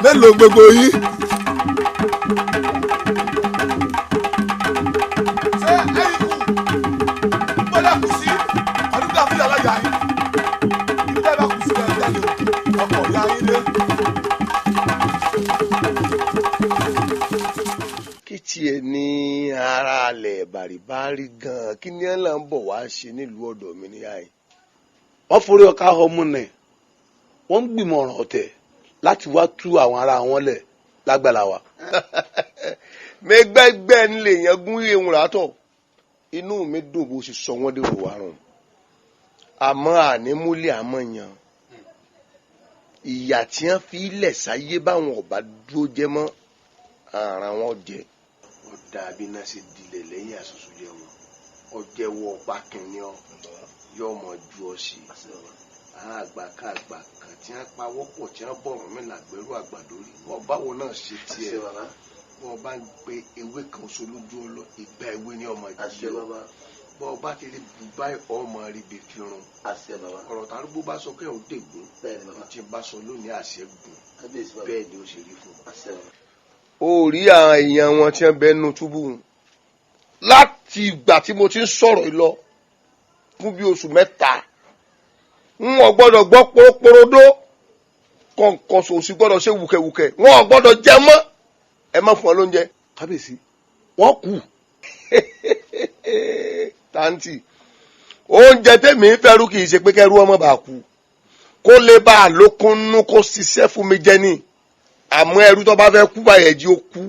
Mélòó gbogbo yín. Ṣé ẹ̀yin kù bọ́lá kù sí ọdún tó àfihàn lọ́yà yín? Ibi tẹ́ bá kù sí ẹ̀ tẹ́lẹ̀ ọkọ̀ ìyá yín lé. Kí tiẹ̀ ní ara alẹ̀ bàrìbárí gan-an kí ni ẹ̀ là ń bọ̀ wá ṣe nílùú ọ̀dọ̀ mi ní àyè. Wọ́n forí ọkà ọmọ nẹ̀ wọ́n ń gbìmọ̀ràn ọ̀tẹ̀ láti wá tú àwọn ará wọn lẹ̀ lágbàlá wa. Mẹgbẹgbẹ ń lè yan gún ehun rátọ̀ inú mi dùn bó ṣe sọ wọ́n dèrò wá rùn àmọ́ ànímúlẹ̀ àmọ́ yan ìyà tí wọ́n fi ilẹ̀ sáyé báwọn ọba dúró jẹ́ mọ́ ara wọn jẹ. Ọ̀dà abiná ṣe dilẹ̀ lẹ́yìn àṣoṣo jẹ wọn ọjẹ́wọ́ ọba kìnìún yóò mọ̀ ju ọ sí àgbà ká àgbà kan tí wọ́n pa wọ́pọ̀ tí wọ́n bọ̀rùn mí làgbẹ́rù àgbà lórí wọ́n báwo náà ṣe tiẹ̀ wọ́n bá ń pe ewé kan solójú ọlọ ìgbà ewé ní ọmọ ìjì bọ́ ọba ti rí bùbá ọmọ ríbi fi run ọ̀rọ̀ tàrúgbó bá sọ kẹ́ ò dègún tí bá sọ lónìí àṣẹgùn bẹ́ẹ̀ ni ó ṣe rí fún ó rí àwọn èèyàn wọn tí wọ́n bẹ́ẹ̀ nù túbú láti ìgbà tí mo ti ń sọ̀rọ̀ lọ fún bí oṣù mẹ́ta wọn gbọ́dọ̀ gbọ́ poroporodo kọ̀ǹkọ̀sọ òsì gbọ́dọ̀ ṣe wùkẹ̀wùkẹ̀ wọn gbọ́dọ̀ jẹ mọ́ ẹ má fún ọ lóúnjẹ. Kábíyèsí wọ́n kù. Tanti oúnjẹ tèmi fẹ́rù kì í ṣe pé kẹ́rú ọmọ bá kú kó lè bá a lókunnú kó ṣiṣẹ́ fún mi jẹ ní àmọ́ ẹrú tó bá fẹ́ kú báyẹn jí ó kú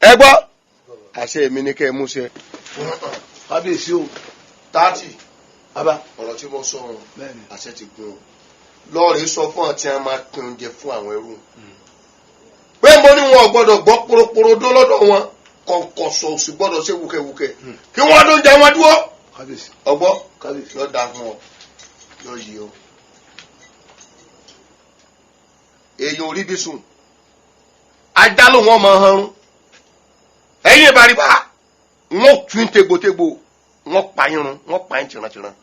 ẹ gbọ́ àṣẹ mi ní kẹ́ ẹ múṣẹ. Kábíyèsí o Tanti bàbá ọ̀rọ̀ tí mo sọ ọ̀run àṣẹ ti gun lọ́ọ̀rì sọ fún àti àwọn máa pín oúnjẹ fún àwọn ẹrú pé mo ní wọn ò gbọ́dọ̀ gbọ́ poroporodo lọ́dọ̀ wọn kọ̀ǹkọ̀sọ̀ òsì gbọ́dọ̀ ṣe wùkẹ̀wùkẹ̀ kí wọ́n ló ń jẹ wọn dúró ọgbọ́ yóò dáa fún ọ yóò yí ọ. èèyàn ò rí bí sùn ajá ló wọn máa hanrun ẹ̀yìn ìbàrìbà wọn tún tegbòtegbò wọn pa irun wọn pa yín tìrantìran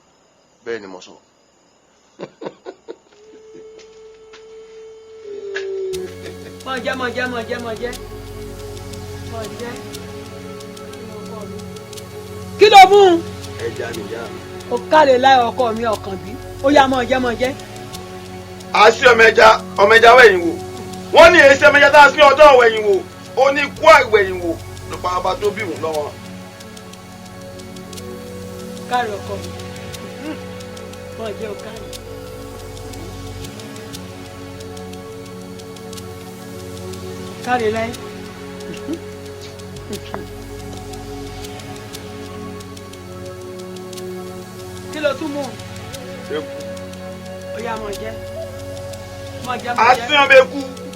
bẹ́ẹ̀ ni mo sọ. mọ̀jẹ́. Kí ló mú un? Ẹja nìyá. Ó kálẹ̀ láì ọkọ mi ọkàn bí. Ó yá mọ̀jẹ́. A sí ọmọ ẹja wẹ̀yìn wò. Wọ́n ní èsì ọmọ ẹja tá a sí ọjọ́ wẹ̀yìn wò. Ó ní kú àìwẹ̀yìn wò nípa ọba tó bí òun lọ́wọ́. Kárí ọkọ mi. Mọ̀jẹ́ ò kárí. Kárí láì. Kí ló tún mú? Ó yá mọ̀jẹ́. A sí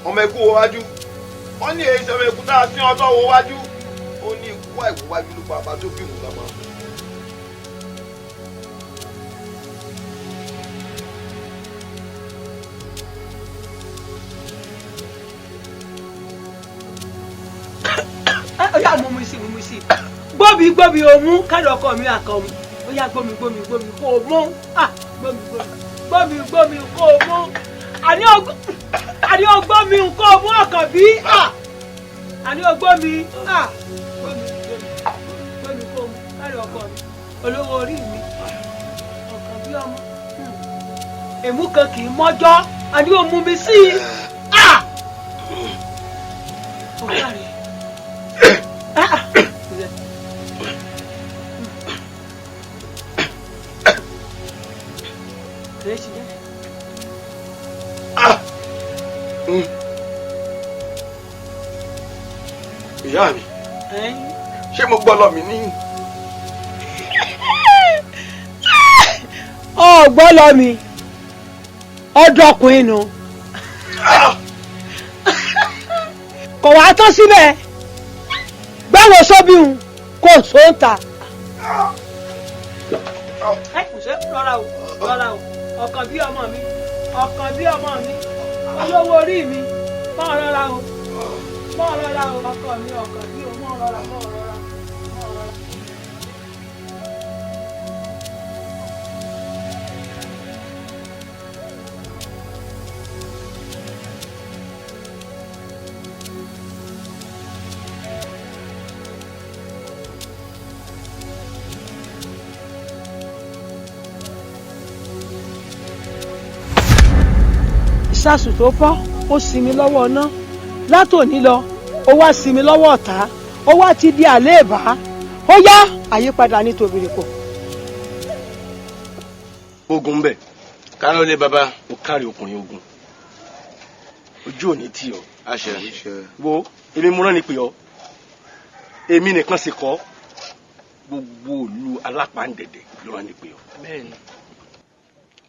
ọmọ ẹkú wo wájú. Wọ́n ní èsì ọmọ ẹkú tá a sí ọjọ́ wo wájú. Ó ní ikú ikú àìwájú ló pa bá tó bí òun lọ́mọ. Ó yá mú mi sí. Gbóbi òmú káàdì ọkọ mi àkọ mi. Ó yá gbómi kó o mú. Gbómi kó o mú. Àní ọgbọ́n mi kó o mú ọkàn bí. Àní ọgbọ́n mi. Gbómi kó o mú káàdì ọkọ mi. Olówó orí mi. Ọkàn bí ọmọ. Èmú kan kì í mọ́jọ́. Àní ó mú mi sí. Ọ̀gá rẹ̀. Ìyá mi, ṣé mo gbọ́ lọ mi ní? Gbọ́ lọ mi, ọdọkùnrin nù. Kò wá tán síbẹ̀, gbẹ́wò sóbìhun kò sóńtà. Rọra o, ọkàn bí ọmọ mi, olówó orí mi, mọ́ rọra o, ọkọ mi, ọkàn bí o, mọ́ rọra. Ìsásù tó fọ́ ó sinmi lọ́wọ́ ọ̀nà látòní lọ ó wá sinmi lọ́wọ́ ọ̀tá ó wá ti di àléèbá ó yá àyípadà ní tòbìrìpọ̀. Ogun bẹ kárọ̀lẹ́ bàbá ó kárí ọkùnrin ogun ojú òní tí ọ àṣẹ wo èmi múra ní pé ọ èmi nìkan sì kọ́ gbogbo òlu alápàǹdẹ̀dẹ̀ ló wà ní pé ọ.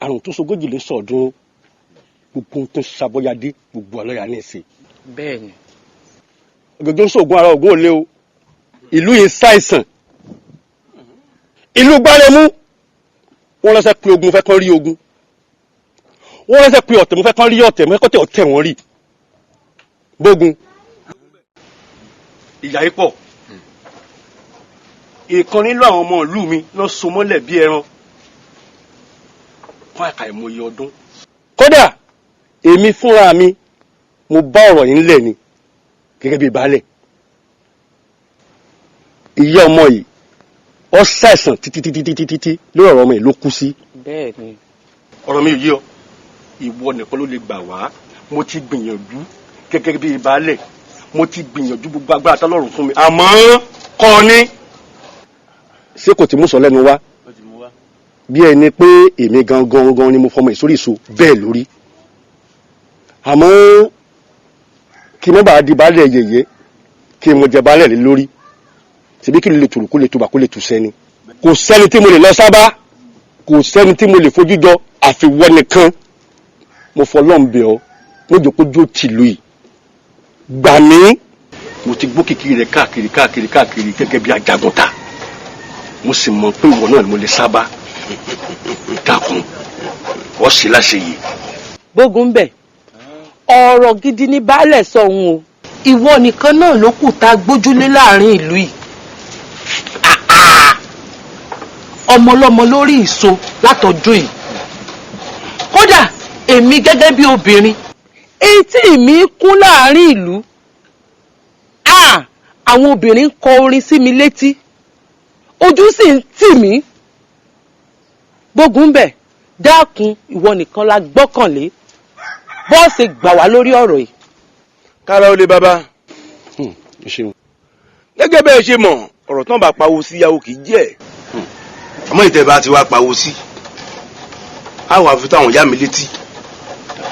àrùn tó sogójì lè sọ̀dún gbogbo tó ṣàbọ̀yadé gbogbo ọlọ́yà ní ìsìn. bẹ́ẹ̀ni. ọ̀gẹ̀gẹ̀ ń sọ̀gùn ara ògùn òlé o ìlú yìí ṣàìsàn ìlú gbáremú wọ́n lọ́sẹ̀ pé ogun fẹ́ kán rí ogun wọ́n lọ́sẹ̀ pé ọ̀tẹ̀ mo fẹ́ kán rí ọ̀tẹ̀ mo fẹ́ kọ́tẹ̀ ọ̀tẹ̀ wọ́n rí gbógun. ìyá yìí pọ̀ ìkan nínú àwọn ọmọ ìlú mi lọ so mọ́lẹ̀ bí ẹran fún àkàìmọye ọdún. kódà èmi fúnra mi mo bá ọ̀rọ̀ yìí ńlẹ̀ ni gẹ́gẹ́ bí baálẹ̀ ìyá ọmọ yìí ó ṣàìsàn títí lórí ọ̀rọ̀ ọmọ yìí ló kú sí. bẹ́ẹ̀ni. ọ̀rọ̀ mi ò yé ọ ìwọ nìkan ló lè gbà wá mo ti gbìyànjú gẹ́gẹ́ bí baálẹ̀ mo ti gbìyànjú gbogbo agbára tọ́lọ́run fún mi àmọ́ kọ́ ni. ṣé kò tí mú sọ lẹ́nu wá bí ẹni pé èmi gangan ni mo fọmọ ìsórí ìso bẹ́ẹ̀ lórí àmọ́ kí mo bá di baálẹ̀ yẹ̀yẹ́ kí mo jẹ baálẹ̀ lé lórí ṣebí kí ló lè tòrò kó lè tòbà kó lè tù sẹ́ni kò sẹ́ni tí mo lè lọ sábà kò sẹ́ni tí mo lè fojú jọ àfiwọ́ nìkan mo fọlọ́n bẹ̀ ọ́ mo jòkó jó tìlú yìí gbà mí. mo ti gbókìkí rẹ̀ káàkiri gẹ́gẹ́ bí ajagunta mo sì mọ̀ pé ìwọ náà ni mo lè sábà dákun ọ sì láṣẹ yìí. bógun bẹ ọ̀rọ̀ gidi ní baálẹ̀ sọ òun o ìwọ nìkan náà ló kù tá a gbójúlé láàrin ìlú yìí ọmọlọ́mọ lórí ìso látọdún yìí kódà èmi gẹ́gẹ́ bí obìnrin etí mi kún láàrin ìlú àwọn obìnrin kọ orin sí mi létí ojú sì ń tì mí bógun bẹ dákun ìwọ nìkan la gbọ́kànlé bọ́ọ̀sì gbà wá lórí ọ̀rọ̀ yìí. kára ó lé bàbá gẹ́gẹ́ bẹ́ẹ̀ ṣe mọ̀ ọ̀rọ̀ tán bá pawó sí yàwó kì í jẹ́ àmọ́ ìtẹ̀bá ti wá pawó sí àwọn àfitá àwọn ìyá mi létí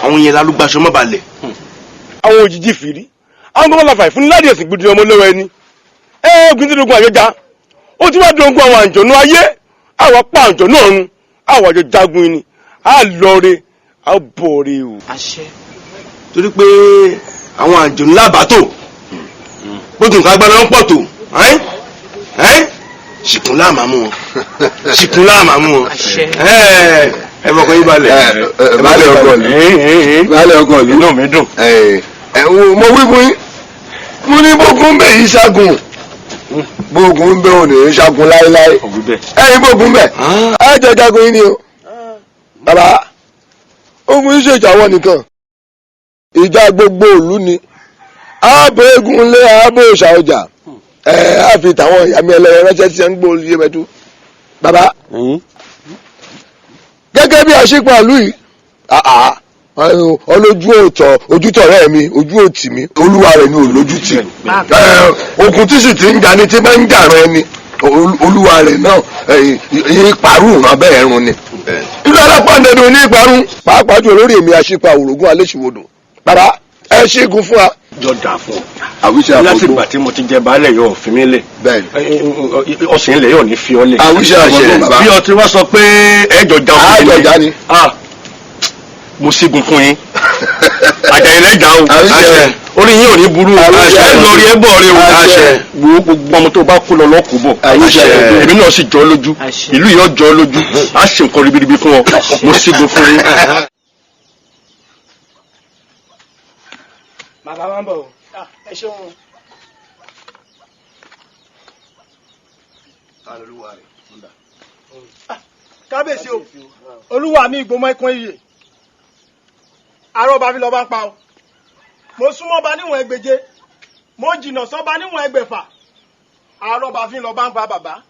àwọn yẹn lálùgbàṣọ mọ́ balẹ̀. àwọn òjijì fìrí àwọn tó wọ́n la fàì fún ládì ẹ̀sìn gbùdì ọmọ lọ́wọ́ ẹni ogun tí dogun àjọjà ó ti wá dogun àwọn àǹjọ̀nú ayé àwọn pa àǹjọ̀nú ọ̀run àwọn àjọ jagun ni á lọre á bọ̀re o. àṣẹ. torí pé àwọn àǹjọ̀nú lábàátò bó tún ká gbára ń pọ̀ tó ṣìkún láàmà mú wọn ṣìkún láàmà mú wọn. ẹ bọ̀kọ̀ yín balẹ̀ balẹ̀ ọgọ́ ni inú mi dùn. mo wí fún yín mo ní bógun bẹ̀ yìí ṣágun bógun bẹ̀ ò ní ṣágun láéláé ẹ̀yin bógun bẹ̀ ẹ jẹ́ jagun yín ni o. bàbá ogun yìí ṣèjà wọ nìkan ìjà gbogbo ìlú ni ààbò egun lé ààbò òòṣà ọjà a fi tàwọn ìyá mi ẹlẹ́yẹ ránṣẹ́ tí ẹ ń gbó yé mẹ́tú. bàbá gẹ́gẹ́ bí àṣepọ̀ ìlú yìí ọlójú òtọ̀ ojútọ̀ rẹ̀ mi ojú òtì mi olúwa rẹ̀ ni olójútì okùn tí sì ti ń jà ní tí bá ń jà rẹ̀ ni olúwa rẹ̀ náà ìparun ràn bẹ́ẹ̀ rún ni. ìlú alápàdánù ní ìparun pàápàá jù lórí èmi àṣepọ̀ òrògùn alẹ́sìwòdò. bàbá ẹ ṣẹ́gun fún wa. jọ dà fún ọ àwíṣẹ àfọgbọ láti ìgbà tí mo ti jẹ baálẹ̀ yóò fi mí lẹ̀ ọsìn ilẹ̀ yóò ní fi ọ lẹ̀. àwíṣẹ àṣẹ bàbá bí ọtí wá sọ pé ẹjọ jà fún mi àjọjà ni mo ṣẹ́gun fún yín àjàyìn lẹjà o àṣẹ orí yín ò ní burú àṣẹ lórí ẹbọ rẹ o àṣẹ gbogbo ọmọ tó bá kú lọ lọkù bọ àṣẹ èmi náà sì jọ lójú ìlú yìí ó jọ lójú á ṣe nǹkan ribiribi fún ọ mo ṣẹ́gun fún yín. bàbá máa ń bọ̀ ẹ ṣeun. kábíyèsí o olúwa mi ìgbómọ ikún iye àárọ̀ bá fi lọ bá ń pa o mo súnmọ́ bá níwọ̀n ẹgbẹ̀je mo jìnnà sọ́ba níwọ̀n ẹgbẹ̀fà àárọ̀ bá fi lọ bá ń pa bàbá.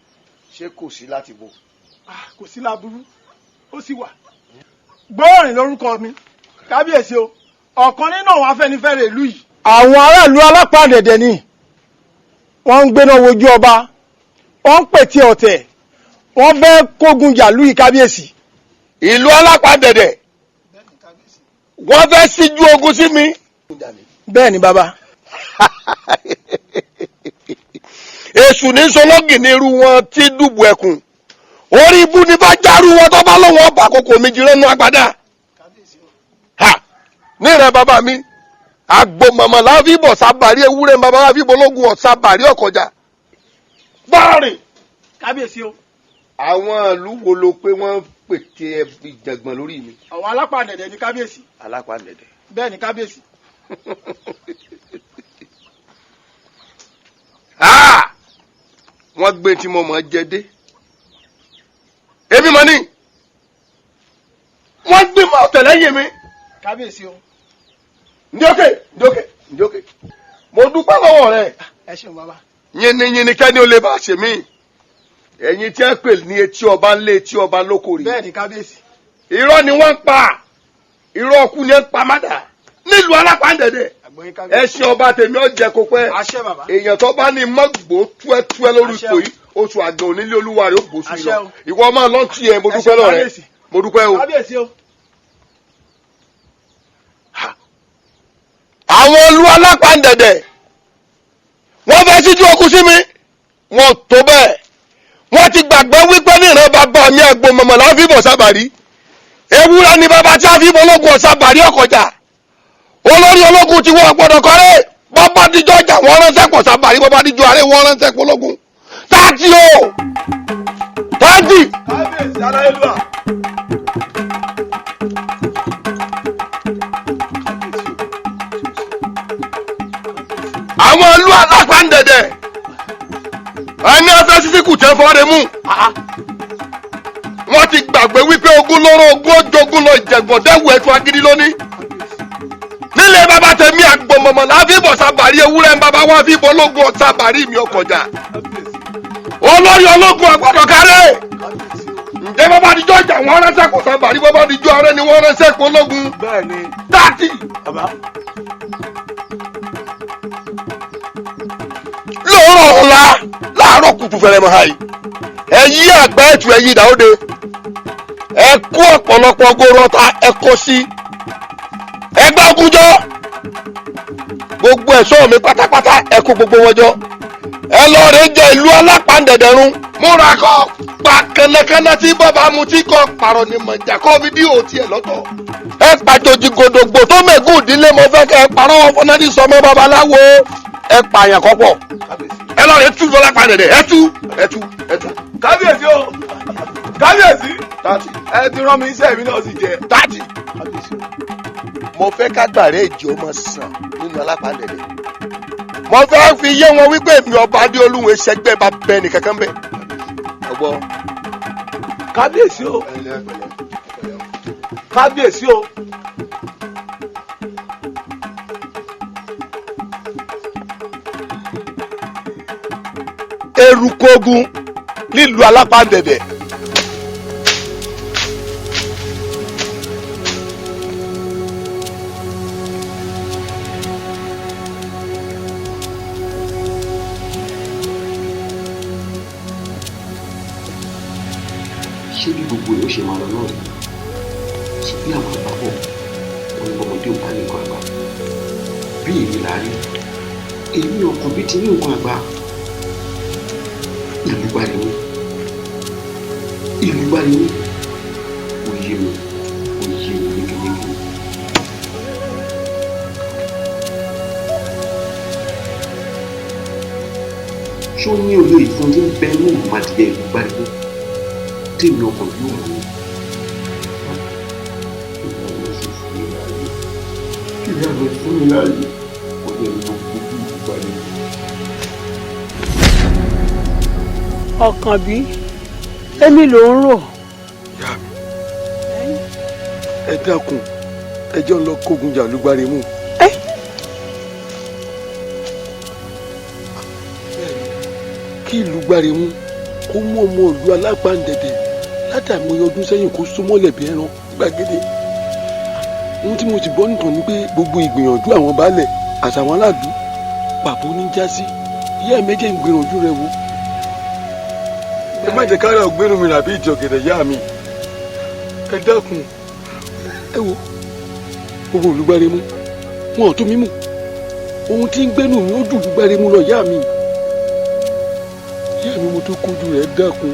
ṣé kò sí láti bò. kò sí láburú ó sì wà. gbọ́ọ̀rìn lórúkọ mi kábíyèsí o ọ̀kan nínú àwọn afẹ́nifẹ́re ìlú yìí. àwọn aráàlú alápàdẹ̀dẹ̀ ni wọ́n ń gbéná wojú ọba wọ́n ń pètè ọ̀tẹ̀ wọ́n fẹ́ kógun jàlú yìí kábíyèsí. ìlú alápàdẹ̀dẹ̀ wọ́n fẹ́ síjú ogun sí mi. bẹ́ẹ̀ ni bàbá. èṣù ní sọlọ́gì ní irú wọn tí dùbù ẹkùn orí ibú ní bá járú wọn tó bá lọ́wọ́ ọba àkókò mi jìnnà nù agbádá. ní ìrẹ bàbá mi àgbò màmá láfi bọ̀ sábàrí ewúrẹ́ bàbá láfi bológun ọ̀sábàrí ọ̀kọjà. bọ́ọ̀rì kábíyèsí o. àwọn ìlú wo ló pé wọ́n pète ìjàngbọ̀n lórí mi. àwọn alápàdẹ̀dẹ̀ ni kábíyèsí. alápàdẹ̀dẹ̀. bẹ́ẹ̀ ni kábíyèsí. wọ́n gbé tí mo mọ̀ jẹ dé. èmi mọ̀ ní wọ́n gbé mọ̀ ọ̀tẹ̀lẹ́yìn mi. kábíyèsí o. ndókè mo dúpẹ́ lọ́wọ́ rẹ̀. ẹ ṣeun bàbá. yìnyín kẹ́ni ó lè bá a ṣe mí. ẹ̀yin tí ẹ pè ní etí ọba ńlé etí ọba lóko rí. bẹ́ẹ̀ ni kábíyèsí. irọ́ ni wọ́n ń pa irọ́ ọkú ni ń pa mádà nílùú alápàdẹ̀dẹ̀. ẹṣin ọba tèmi ọjẹ kó pẹ́. àṣẹ bàbá. èèyàn tó bá ní mọ́gbó túẹ́túẹ́ lórí ipò yìí oṣù àgbẹ̀ onílé olúwa rẹ̀ ó bó sí lọ. ìwọ máa lọ tí ẹ mo dúpẹ́ lọ rẹ mo dúpẹ́ o. kábíyèsí o. àwọn olú alápàdẹ̀dẹ̀ wọ́n fẹ́ síjú okùn sí mi wọ́n tó bẹ́ẹ̀ wọ́n ti gbàgbọ́ wípé ní ìran bàbá mi àgbo mọ̀mọ́ láwọn fi bọ̀ sábàrí ewúrẹ́ ni bàbá tí a fi bọ̀ ológun ọ̀sábàrí ọ̀kọjà olórí ológun ti wọ́n gbọ́dọ̀ kọ́rẹ́ bọ́bá díjọ́ ọjà wọ́n ránṣẹ́ pọ̀ sábàrí bọ́bá díjọ́ àárẹ̀ wọ́n ránṣẹ́ pọ̀ ológun táàtì o táàtì. kábíyèsí aláìlúwà. àwọn ìlú alápàdẹ̀dẹ̀ ẹni afẹ́ sísí kù tẹ́ fọ́ọ́rẹ́ mú. wọ́n ti gbàgbé wípé ogún lóró ogún ojogun lọ ìjẹ̀gbọ̀dẹ́wù ẹ̀tún agídí lónìí. nílé bàbá tèmi àgbọ̀mọ̀mọ̀ láfi bọ̀ sábàrí ewúrẹ́ ń bàbá wọn fi bọ̀ ológun ọ̀sábàrí mi ọkọjà. olórí ológun àgbọ̀dọ̀ kárẹ́. ǹjẹ́ bàbá àdìjọ́ ìjà wọn ránṣẹ́ kò sábàrí bàbá àdìjọ́ ààrẹ ni wọ́n ránṣẹ́ kò ológun. bẹ́ẹ̀ni. táàtì. lóòrọ̀ ọ̀la láàárọ̀ kùtù fẹ̀rẹ̀ mọ̀ háì ẹ yí àgbá ẹ̀tù ẹ yí ìdáwóde ẹ kó ọ̀pọ̀lọpọ̀ gòrò ọ̀tá ẹ kó sí ẹgbẹ́ ògùnjọ́ gbogbo ẹ̀ṣọ́ mi pátápátá ẹ kó gbogbo wọn jọ ẹ lọ rẹ jẹ ìlú alápàǹdẹ̀dẹ̀rún múra kọ pa kẹnẹkẹnẹ tí bàbá mu tí kò pààrọ̀ ní mọ̀jà kọ́ fídíò tiẹ̀ lọ́tọ̀ ẹ pàjọjì gòdògbò tó mẹ́gùn ìdílé mọ́ fẹ́ kẹ́ ẹ parọ́ wọn fọ́nà ní sọmọ babaláwo ẹ pààyàn kọ́pọ̀ ẹ lọ rẹ tú lọ́lápá dẹ̀dẹ̀ ẹ tú. kábíyèsí o kábíyèsí ẹ ti rán mi iṣẹ́ mi náà sì jẹ. tààtì mo fẹ́ ká gbàrẹ́ ìjì ọmọ sàn nínú alápá dẹ̀dẹ̀ mo fẹ́ fi yé wọn wípé mi ọba adéolúwe ṣẹgbẹ́ bá bẹ nìkankan bẹ ọgbọ́. kábíyèsí o kábíyèsí o. eruku ogun nílùú alápàdẹ̀dẹ̀. ṣé bí gbogbo ẹ̀ ó ṣe máa lọ náà rèé ṣe bí àwọn àgbà bọ̀ wọn ní ọmọdé ò bá ní nǹkan àgbà bí èmi láàárín èmi ọkàn bí ti ní nǹkan àgbà ìlú bá ní òye mi yékéyéké. ṣó ní olóyè fún tí ń bẹ mú màdìyẹ ìlú bá ní tèmi ọkàn bí wà ní. kí ni àgbẹ̀ fún mi láàyè ọ̀dọ̀ ìlú gbogbo ìlú bá ní. ọkàn bí èmi ló ń rò. ìyá mi ẹ dákun ẹjọ́ ń lọ kógun jà lùgbàrè mú. kí ìlú gbàrè mú kó mú ọmọ ìlú alápàǹdẹ̀dẹ̀ látàmúyẹ ọdún sẹ́yìn kó súnmọ́lẹ̀ bí ẹran gbàgede. ohun tí mo ti gbọ́ nìkan ni pé gbogbo ìgbìyànjú àwọn baálẹ̀ àtàwọn aláàlú pàbó ní jásí ìyá méjì ń gbìyànjú rẹ wo. ẹ má jẹ́ kára ògbénu mi ràbí ìjọ gẹ̀dẹ̀ yá mi. ẹ dákun ẹ wo gbogbo olùgbàrè mú wọn ò tó mímú ohun tí ń gbénu mi ó dùn olùgbàrè mú lọ yá mi. ìyá mi mo tó kójú rẹ dákun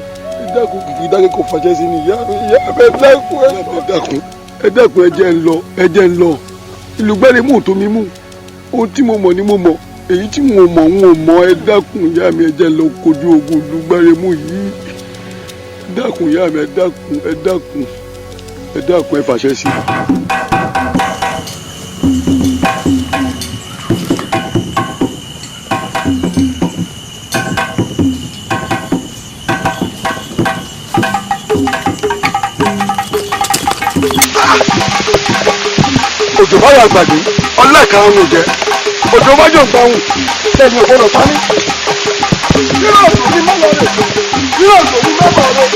kìkì dákẹ́ kò fàṣẹ sí ni ìyá mi ẹ dákun ẹ jẹ́ ń lọ ìlú gbẹ́rẹ́ mú tó mi mú ohun tí mo mọ̀ ni mo mọ̀ èyí tí mo mọ̀ n ò mọ̀ ẹ dákun ìyá mi ẹ jẹ́ ń lọ kojú ogun ìlú gbẹ́rẹ́ mú yìí ẹ dákun ìyá mi ẹ dákun ẹ fàṣẹ sí. òjò bá wà gbàgbé ọlọ́ọ̀kan ọ̀hún jẹ́ òjò bá jò gbà ọ̀hún lẹ́nu ọ̀gbọ́dọ̀ parí. yóò òjò ní mọ́lọ rẹ̀ yóò òjò ní mọ́lọ rẹ̀.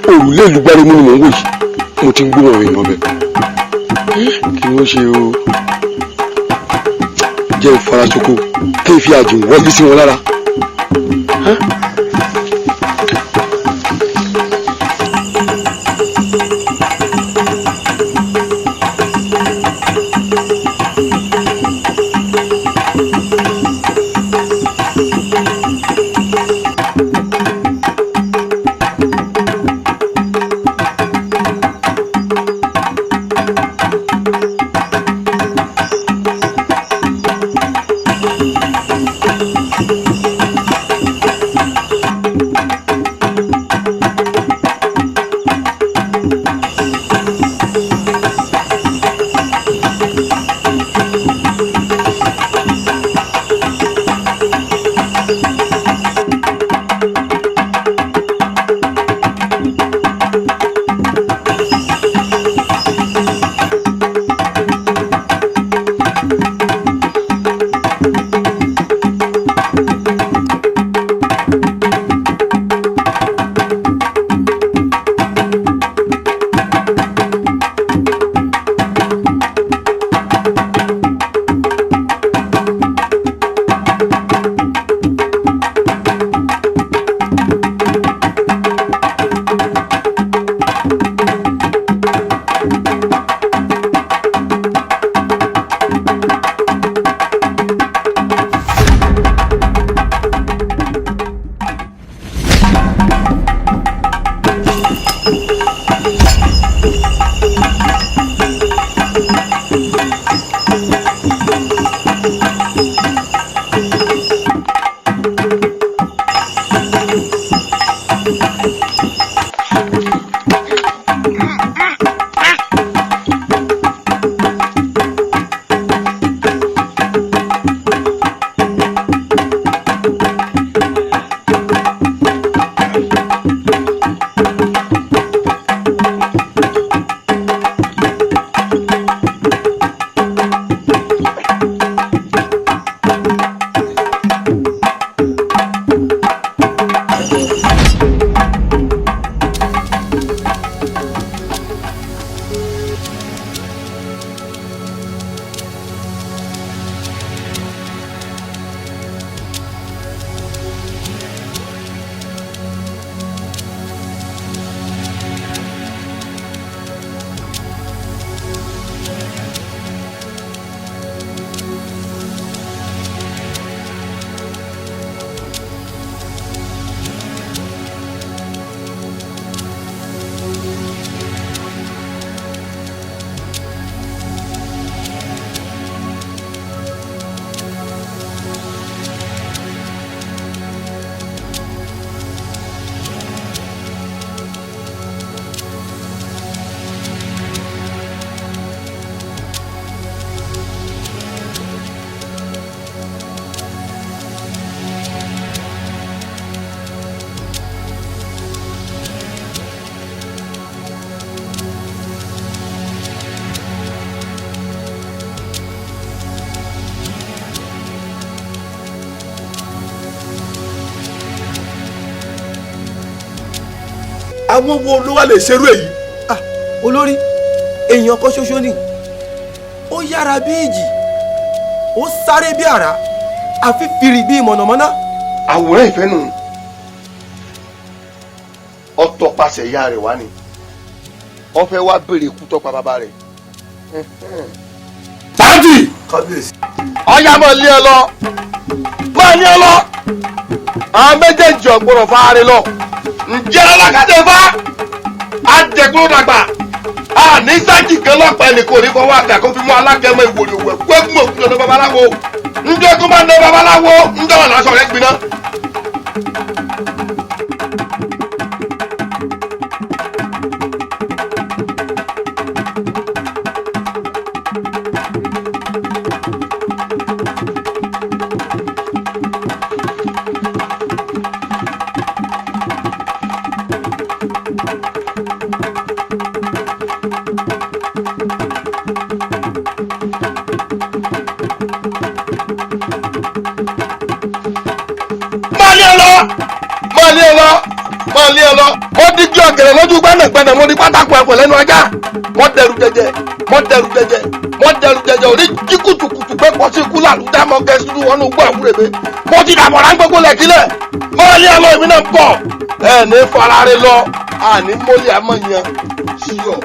òrùlé ìlú gbárímú ni mò ń wò yìí mo ti ń gbóhùn àwọn èèyàn bẹ kí wọ́n ṣe o jẹ́ ìfarasoko kí n fi àjùn wọlé sí wọn lára. àwọn wo ló wà lè ṣerú èyí. olórí èèyàn kan ṣoṣo ni ó yára bí ìjì ó sáré bí àrá àfi fìrì bí mọ̀nàmọ́ná. àwòrán ìfẹ́ nù ọtọ pàṣẹ ìyá rẹ̀ wá ni wọ́n fẹ́ wá béèrè ikú tọ́pa bàbá rẹ̀. sáàtì ọ̀yà máa lé ọ lọ àwọn méjèèjì ọ̀gbọ́dọ̀ fáre lọ ǹjẹ́ alákàtà bá àjẹgbọ́n dàgbà ní sáàjì kan lọ́pàá ẹnì kò ní fọwọ́ àgbà kó fi mú alágẹmọ ìwòrì òwò ẹ̀kú ẹ̀kú òkú lọ́dọ̀ babaláwo ǹjẹ́ kó máa ń dẹ babaláwo ǹjẹ́ wọn làásọ̀ rẹ̀ gbiná. máa lé ọ lọ mo dígí ọ̀gẹ̀rẹ̀ lójú gbẹ́nàgbẹ́nà mo ní pátákó ẹ̀fọ́ lẹ́nu ajá mo dẹrù jẹjẹ orí jí kùtùkùtù pé pọ̀ sí ikú làlúdá mọ́ gẹ̀ẹ́sì wọn ló gbọ́ àwúrẹ́ mi mo ti dàbọ̀ rán gbogbo lẹ́kílẹ̀ máa lé ọ lọ èmi náà ń bọ̀ ẹ̀ ní farare lọ àní mọ́lẹ̀ àmọ́ yan sí ọ.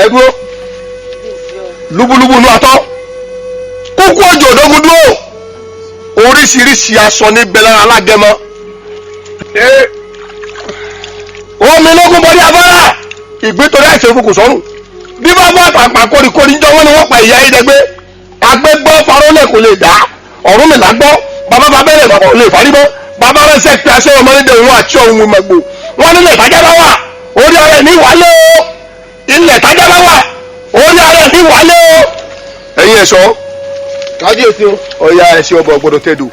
ẹdúró lúbúlúbú inú atọ́ kúkú ọjọ́ òdógún dúró oríṣiríṣi aṣọ níbẹ̀ lára alágẹmọ omi lógún bọ́dí afárá ìgbín torí àìsàn ìfúkù sọ́rùn bí bá bá pàpà koríkorí jọ wọn ni wọ́n pa ìyá ẹ̀dẹ́gbé agbẹ́gbọ́ farolẹ̀ kò lè dá ọ̀run mi là gbọ́ bàbá bàbá rẹ̀ bàbá ò lè farí mọ́ bàbá rẹ̀ sẹ́ pé aṣọ ọmọdé òun àti ohun ìmọ̀gbò wọn nílẹ̀ ìtajà bá wà orí ara ẹ̀ ní wálé o ilẹ̀ ìtajà bá wà orí ara ẹ̀ ní wálé o ẹ̀yin ẹ̀ṣọ́ kábíyèsí ọ̀ya ẹ̀ṣẹ̀ ọba ọ̀gbọ́dọ̀ tẹ́dù.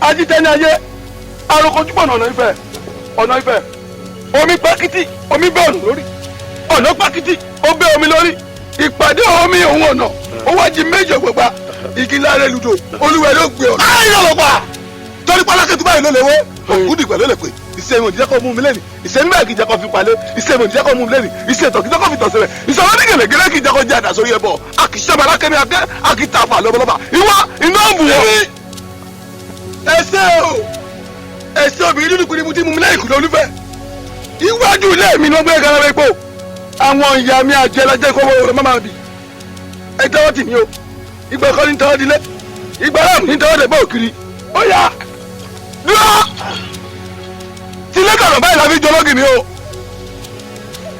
ajitẹni ayé arokojúbọ̀nà ọ̀nà Ifẹ̀ omi pákítì omi bẹ́ ọ̀nà lórí ọ̀nà pákítì ó bẹ́ omi lórí ìpàdé omi òun ọ̀nà ó wájú méjì ògbògbà igi láre ludo olúwẹ̀ ló gbé ọ̀nà. ayé ọlọ́pàá torí pálákẹ́tù báyìí ló lè wé òkúdì pẹ̀lú lè pè ìsẹ̀yìn òdìjẹ́kọ̀ mú mi lẹ́nu ìsẹ̀yìn báyìí kì í jẹ́kọ̀ fi palẹ̀ ìsẹ̀yìn òdìjẹ́kọ̀ mú mi lẹ́nu ìsẹ̀tọ̀ kì í jẹ́kọ̀ fi tọ̀sẹ̀ rẹ̀ ìsọ̀rọ̀ ní gẹ̀lẹ́gẹ̀lẹ́ kì í jẹ́kọ̀ jẹ́ àdá sórí ẹbọ àkìsẹ́bà lákẹ́ni akẹ́ àkìtàfà lọ́bọ̀lọ́bà ìwà iná ń bù wọ́n. ẹsẹ̀ obìnrin dúdú kùnrin mu tí mo mú lẹ́yìn kùnrin olúfẹ́ iwájú ilé mi ni wọ́n gbé gara epo àwọn ìyá mi àjẹlájẹ kó wọ́n má máa bì ẹ tẹ́wọ́ tì mí o ìgbà kan ní tẹ́wọ́ dilé ìgbà náà ní tẹ́wọ́ dẹ̀ bá òkiri ó yá dúró tilé kàrọ̀ báyìí la fi jọlọ́gì mi o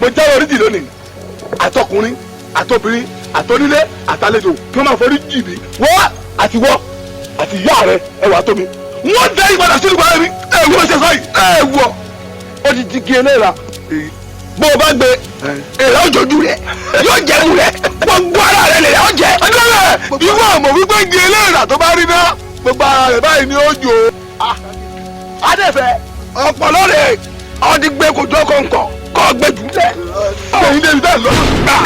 mo jáwé oríjì lónìí àtọkùnrin àtọbìnrin àtọnílé àtàlejò kí wọ́n máa forí jì mí wọ́n àti wọ́ àti ìyá rẹ ẹwà tó mi wọ́n dẹ́ ìpadà sínú ìgbà mi ẹ̀wù ẹ̀ṣẹ̀ sọ́yì ẹ̀wù ọ̀ ó ti di kí eléyà bó o bá gbé èrè òjòjú rẹ yóò jẹun rẹ gbogbo ara rẹ lè yà jẹ. ọjọ́ ìwọ àmọ̀ wípé igi eléyà tó bá rí náà gbogbo ara rẹ báyìí ni ó jò. adẹ́fẹ́ ọ̀pọ̀lọ́ rẹ̀ ọdí gbé kò jọ kọ̀ǹkọ̀ kọ́ gbé jù lẹ̀ ẹ̀yin débi bẹ́ẹ̀ lọ́wọ́ gbà.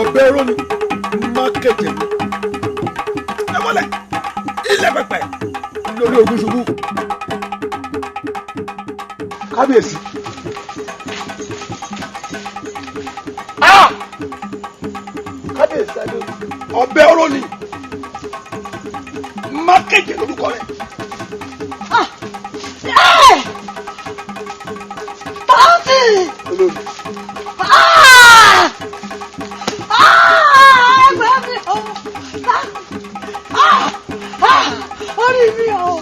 ọbẹ̀ ẹ̀rọ ni má kẹ̀jẹ̀ mi ẹ wọlé ilẹ̀ pẹpẹ lórí ogun ṣubú. kábíyèsí kábíyèsí adé ọbẹ̀ ẹ̀rọ ni má kẹ̀jẹ̀ lórúkọ rẹ̀. olórí. orí mi o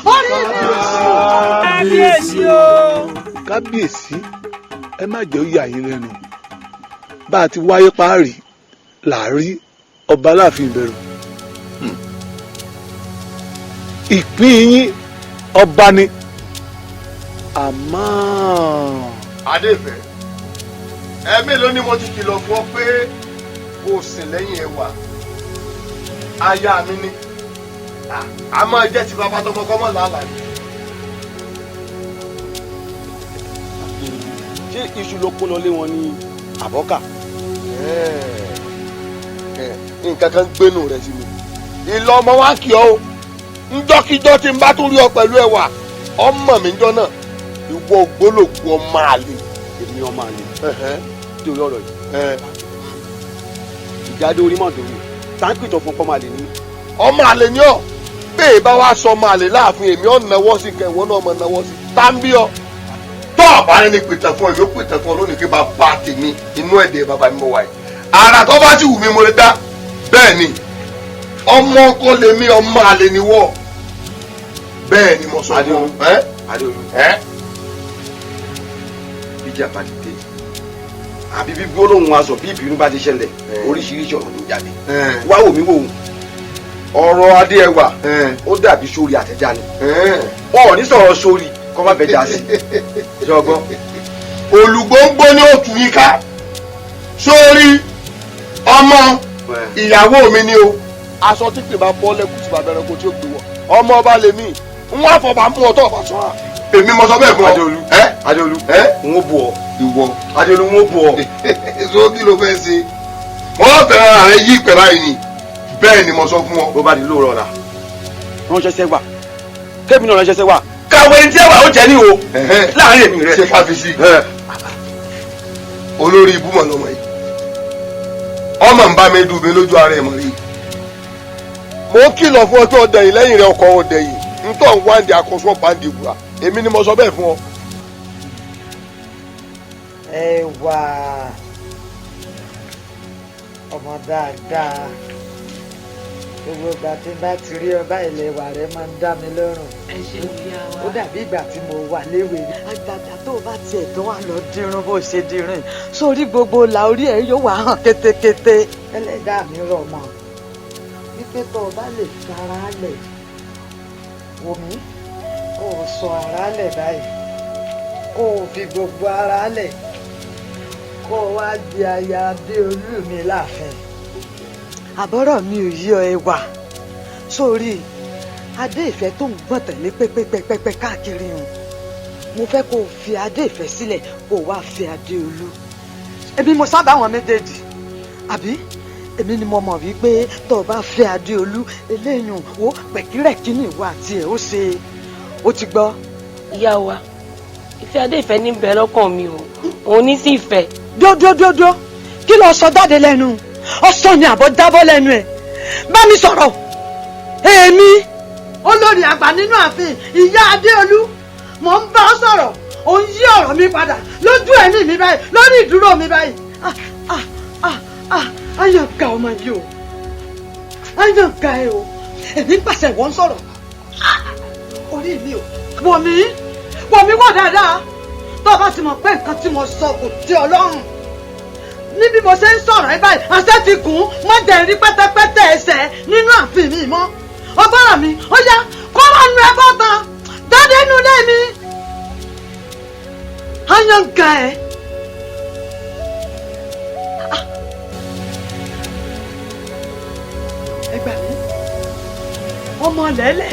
orí mi o. kábíyèsí o. kábíyèsí ẹ má jẹ́ ó yà yín lẹ́nu bá a ti wáyé páàrí làárí ọba láàfin ìbẹ̀rù ìpín yín ọba ni àmọ́. adéfẹ́ ẹ mélòó ni mo ti kìlọ̀ fún ọ pé kò sìn lẹ́yìn ẹwà aya mi ni a máa jẹ́ ti bàbá tọmọ kọ́mọ làálàá ni. ṣé iṣu ló kó lọ lé wọn ní àbọ́kà. nǹkan kan gbénu rẹ̀ sí mi ìlọ ọmọ wa kì ọ́ o njọ́kíjọ́ tí n bá tún rí ọ pẹ̀lú ẹwà ọmọ mi njọ́ náà ìwọ ògbólógbò ọmọ àlè. èmi ọmọ àlè torí ọ̀rọ̀ yìí ìjáde orí mọ̀tò mi táǹkì tó fún ọmọ àlè ni. ọmọ àlè ni ọ bẹ́ẹ̀ bá wá sọ ọmọ àlè láàfin èmi ọ̀ náwó sí kẹwọ́n náà ọmọ náwó sí táǹbí ọ tọ́ ọ̀bá ní pìtàn fún ọ yóò pìtàn fún ọ lónìí kí bàbá tèmi inú ẹ̀dẹ̀ bàbá mi mọ̀ wáyé ara tó bá sì wù mí mo lè dá bẹ́ẹ̀ ni ọmọ kọ́ lèmi ọmọ àlè ni wọ́ bẹ́ẹ̀ ni mo sọ fún ọ. adéolú bíjà bá ti dé àbí bí gbólóhùn aṣọ bí ìbínú bá ti ṣẹlẹ̀ oríṣiríṣi ọ̀rọ̀ ló jáde wá wò mí wò ó ọ̀rọ̀ adé ẹwà ó dàbí sórí àtẹ̀já ni wọn ò ní sọ̀rọ̀ sórí kọ́ má bẹ́ẹ̀ já sí ṣọgbọ́n. olùgbòǹgbò ni ó tù yín ká sórí ọmọ ìyàwó mi ni o aṣọ tí pè bá bọ́ lẹ́kùn tí bàbá ẹranko tí ó gbé wọ ọmọ ọba lèmi ń wá fọba mú ọtọ ọba sọ́ra. èmi mo sọ bẹ́ẹ̀ fún ọ. Adéolú n ó bù ọ. ìwọ Adéolú n ó bù ọ. èso kí ló fẹ́ ṣe wọ́n fẹ́ràn ààrẹ yí ìpẹ́ báyìí ni bẹ́ẹ̀ ni mo sọ fún ọ. bó bá di lóòrọ̀ ọ̀la ránṣẹ́ sẹ́wà kébì náà ránṣẹ́ sẹ́wà káwé ní tí ẹwà ó jẹ́ ní o láàrin èmi rẹ. ṣe káfíìsì olórí ibú mọ̀ lọ́mọ yìí ọmọ ń bá mi dùn mí lójú ara ẹ̀ mọ̀ rí. mo kìlọ̀ fún ọjọ́ ọ̀dẹ̀yìn lẹ́yìn rẹ̀ ọkọ̀ ọ̀dẹ̀yìn ntọ́ ń wáǹdì àkóso pàǹdì ìwúra èmi ni mo sọ bẹ́ẹ̀ fún ọ. ẹ wà ọmọ dáadáa gbogbo ìgbà tí bá ti rí ọba ilẹ̀ ìwà rẹ máa ń dá mi lọ́rùn. ó dàbí ìgbà tí mo wà léwe. àgbàgbà tó o bá tiẹ̀ tó wà lọ dírun bó ṣe dírun sórí gbogbo la orí ẹ̀ yóò wá hàn kétékété. ẹlẹ́dàá mi rọ̀ mọ́ wípé tó o bá lè fara lẹ̀ wò mí kó o sọ ara lẹ̀ báyìí kó o fi gbogbo ara lẹ̀ kó o wá di aya Adéolú mi láàfin. àbọ̀rọ̀ mi ò yí ọ ẹwà sórí adé ìfẹ́ tó ń gbọ̀n tẹ̀lé pẹ́pẹ́pẹ́pẹ́ káàkiri hàn mo fẹ́ kó o fi adé ìfẹ́ sílẹ̀ kó o wá fi Adéolú. èmi mo sábà wọn méjèèjì àbí èmi ni mo mọ̀ wípé tó o bá fẹ́ Adéolú eléyìí wo pẹ̀kírẹ̀kí ní ìwà àti ẹ̀ ó ṣe ó ti gbọ́. ìyá wa ìfẹ́ adé ìfẹ́ ní bẹ̀rẹ̀ lọ́kàn mi o òun ní sí ìfẹ́. dódódódó kí ló sọ jáde lẹ́nu ọsàn ni àbọ̀ dábọ́ lẹ́nu ẹ̀ bá mi sọ̀rọ̀ èmi olórí àgbà nínú ààfin ìyá Adéolú mò ń bá ọ sọ̀rọ̀ ò ń yí ọ̀rọ̀ mi padà lójú ẹ̀mí mi báyìí lórí ìdúró mi báyìí ayọ̀ǹkà ọmọ yìí o ayọ̀ǹkà ẹ o èmi ń pàṣẹ ìwọ ń sọ̀rọ̀ orí mi o wò mí wò dáadáa tó o bá ti mọ̀ pé nǹkan tí mo sọ kò tẹ́ ọ lọ́rùn ní bí mo ṣe ń sọ̀rọ̀ ẹ báyìí àṣẹ ti gùn má jẹ́ rí pẹ́tẹ́pẹ́tẹ́ ẹsẹ̀ nínú ààfin mi mọ́ ọgbọ́n mi ó yá kó wá nu ẹ bọ́ta jáde nínú ilé mi ayọ̀ǹkà ẹ. ẹ gbà mí ọmọ lẹ́lẹ̀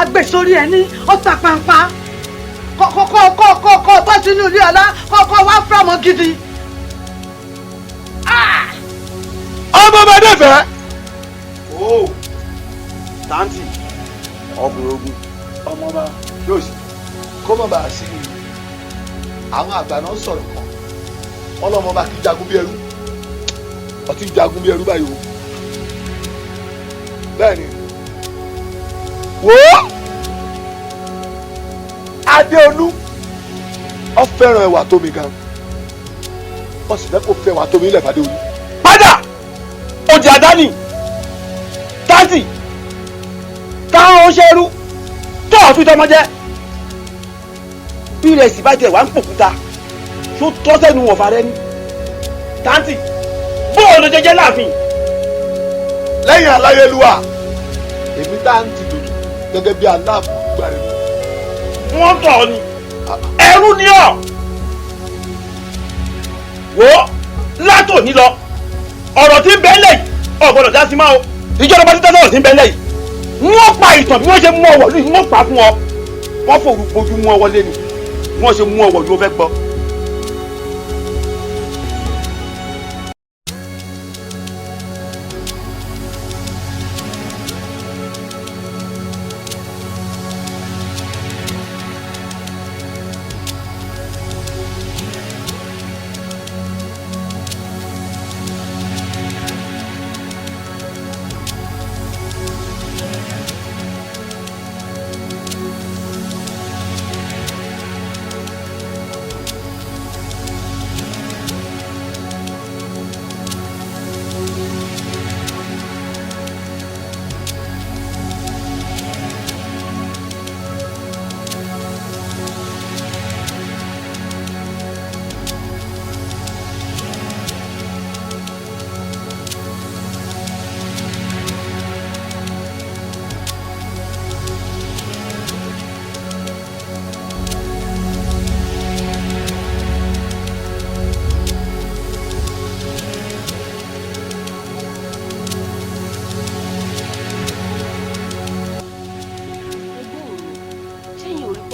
agbésórí ẹni ọ̀tà pàǹpà kọ́ bọ́ sínú ilé ọlá kọ́ wá fún ọmọ gidi. ọmọ bá dé fẹ́. o tanti ọkùnrin ogun ọmọọba yóò sì kó mọ̀ bá a sí i àwọn àgbà náà sọ̀rọ̀ kan ọlọ́mọba kì í jagun bí ẹrú ọtí jagun bí ẹrú báyìí o bẹ́ẹ̀ni wò ó Adéolú ó fẹ́ràn ẹwà tómi gan ó sì fẹ́ kó fẹ́ wà tómi ilẹ̀ fàdéolú. padà òjì àdáni táǹtì káwọn oṣèlú tó ọ̀tún tọmọ jẹ́ bí ìrẹsì bá jẹ́ wà ń pòkúta tó tọ́ sẹ́nu wọ̀fà rẹ ní táǹtì bóòlù jẹjẹ láàfin. lẹ́yìn aláyélúwà èmi táǹtì lòdù gẹ́gẹ́ bí aláàbò gbàrẹ mi. wọ́n tọ̀ ọ́ ni ẹrú ni ọ́ wò ó látòní lọ ọ̀rọ̀ tí ń bẹ lẹ́yìn ọ̀gbọ́dọ̀ dá sí máa o ìjọba bá ti tẹ́ sọ̀rọ̀ tí ń bẹ lẹ́yìn wọ́n pa ìtàn bí wọ́n ṣe mú ọwọ́ lóyún wọ́n pa fún ọ wọ́n fòrú gbojú mú ọwọ́ lé ni wọ́n ṣe mú ọwọ́ ló fẹ́ gbọ́.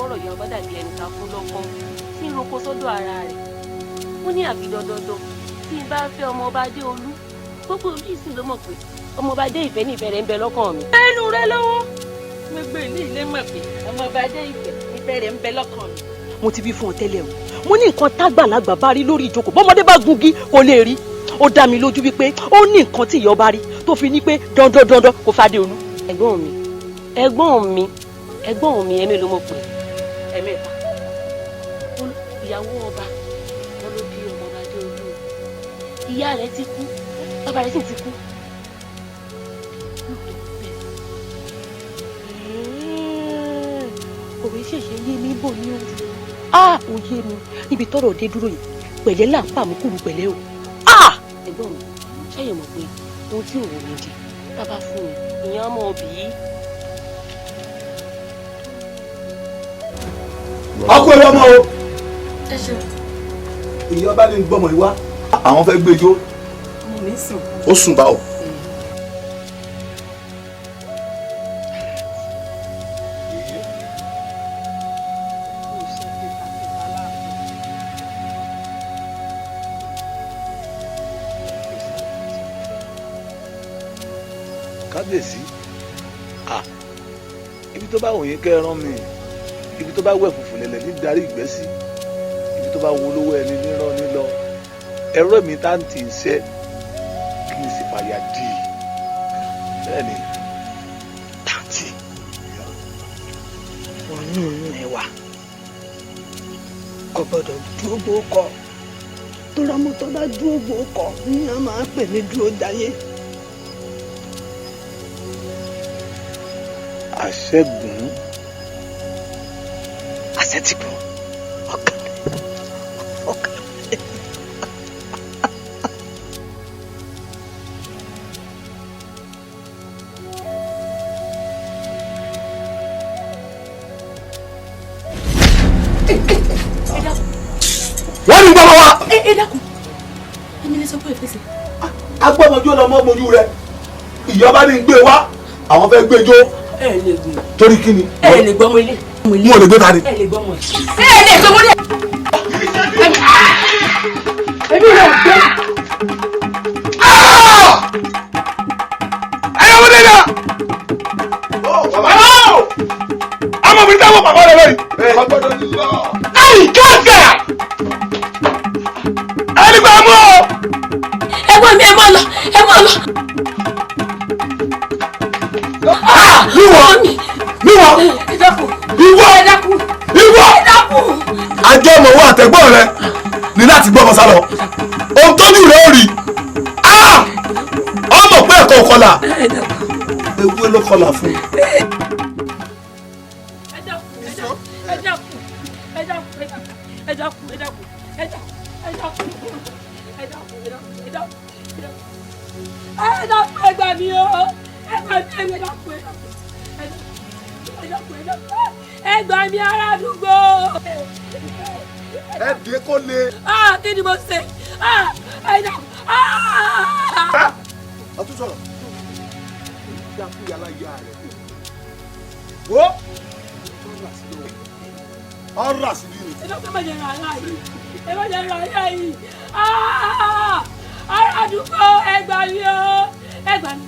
pọ̀rọ̀ ìyá ọba dàbí ẹni ká fún lọ́kọ́ tí ń roko sọ́dọ̀ ara rẹ̀. Wọ́n ní àfi dandandan tí n bá fẹ́ ọmọ ọba Adéolú gbogbo orí ìsìn ló mọ̀ pé ọmọ ọba Adé ìfẹ́ ní ìfẹ́ rẹ̀ ń bẹ lọ́kàn mi. ẹnu rẹ lọ́wọ́ gbogbo ìlú ilé mọ̀ pé ọmọ ọba Adé ìfẹ́ rẹ̀ ń bẹ lọ́kàn mi. mo ti bí fún ọ tẹ́lẹ̀ o mo ní nǹkan tágbàlagbà bá rí lórí ìjókòó bọ́mọdé bá gungi kò lè rí ó dá mi lójú wípé ó ní nǹkan tí ìyá ọba rí tó fi ní pé dandan kò fàdé olú. ẹ̀gbọ́n mi ẹ̀mí ló mọ̀ pé ẹ̀mẹ́ta ìyàwó ọba wọn ló bí ọmọ ọba Adéolú ìyá rẹ̀ ti kú bàbá rẹ̀ sì ti kú. òwe ṣẹ̀ṣẹ̀ yé mi bò ní ojú ó yé mi níbi tọ́rọ̀ dé dúró yìí pẹ̀lẹ́ là ń pàmùkùrù pẹ̀lẹ́ o. ẹ̀gbọ́n mi ṣẹ́yìn mọ̀ pé ohun tí òun mi di bàbá fún mi ìyẹn ọmọ òbí. ọkọ ẹ lọmọ o. ẹ ṣeun. ìyá ọba ní gbọmọ ìwá àwọn fẹ́ gbẹjọ. mo ní sùn. ó sùn bá o. kábíyèsí ibi tó bá wòye kẹ́ ẹ rán mi ibi tó bá wẹ̀ fùfù lẹ̀lẹ̀ ní darí ìgbẹ́ sí ibi tó bá wo olówó ẹni nírán nílọ ẹ̀rọ mi tá ń tì í ṣe kí n sì fàyà dì í bẹ́ẹ̀ ni tàǹtì. oyún inú ẹ wà kò gbọdọ̀ dúró gbókọ tó rọmọ tó bá dúró gbókọ ní a máa ń pè ní dúró dáyé. àṣẹ́gun àṣẹ́tìgún ọkàn. wọ́n ní gbọ́mọ wa. ẹ dákun ẹni lè sọ pé ìfẹsẹ̀. agbọ́mọjú ọlọmọ mojú rẹ ìjọba ní gbé wá àwọn fẹ́ gbẹjọ́. ẹ lè gbé. torí kí ni. ẹ lè gbọ́mọ ilé. n ò lè gbé tani. ẹ lè gbọ́mọ ẹ. ẹ lè gbọ́mọ ilé. èmi yóò gbé. ẹ̀yọ́ wọlé náà. ọmọ mi dáwọ́ bàbá rẹ lórí. ayi káàkiri. ẹni gbà mú o. ẹ̀gbọ́n mi ẹ máa lọ ẹ máa lọ. níwọ ajọ́ ọmọ owó àtẹ̀gbọ́n rẹ ní láti gbọ́ ọmọ sálọ ohun tójú rẹ ó rí ọmọ pé ẹ̀kọ́ kọlà ewu ló kọlà fún un. ẹgbà mi o ẹgbà mi ará àdúgbò. ẹ dé kó le. kí ni mo ṣe. ọtún sọ̀rọ̀ dákú yàrá ìyá rẹ̀ wo ọ̀rọ̀ àṣírí ni. ẹ lọ́kọ́ bàjẹ́ ra ara yìí ẹ bàjẹ́ ra ara yìí ará àdúgbò ẹgbà mi o ẹgbà mi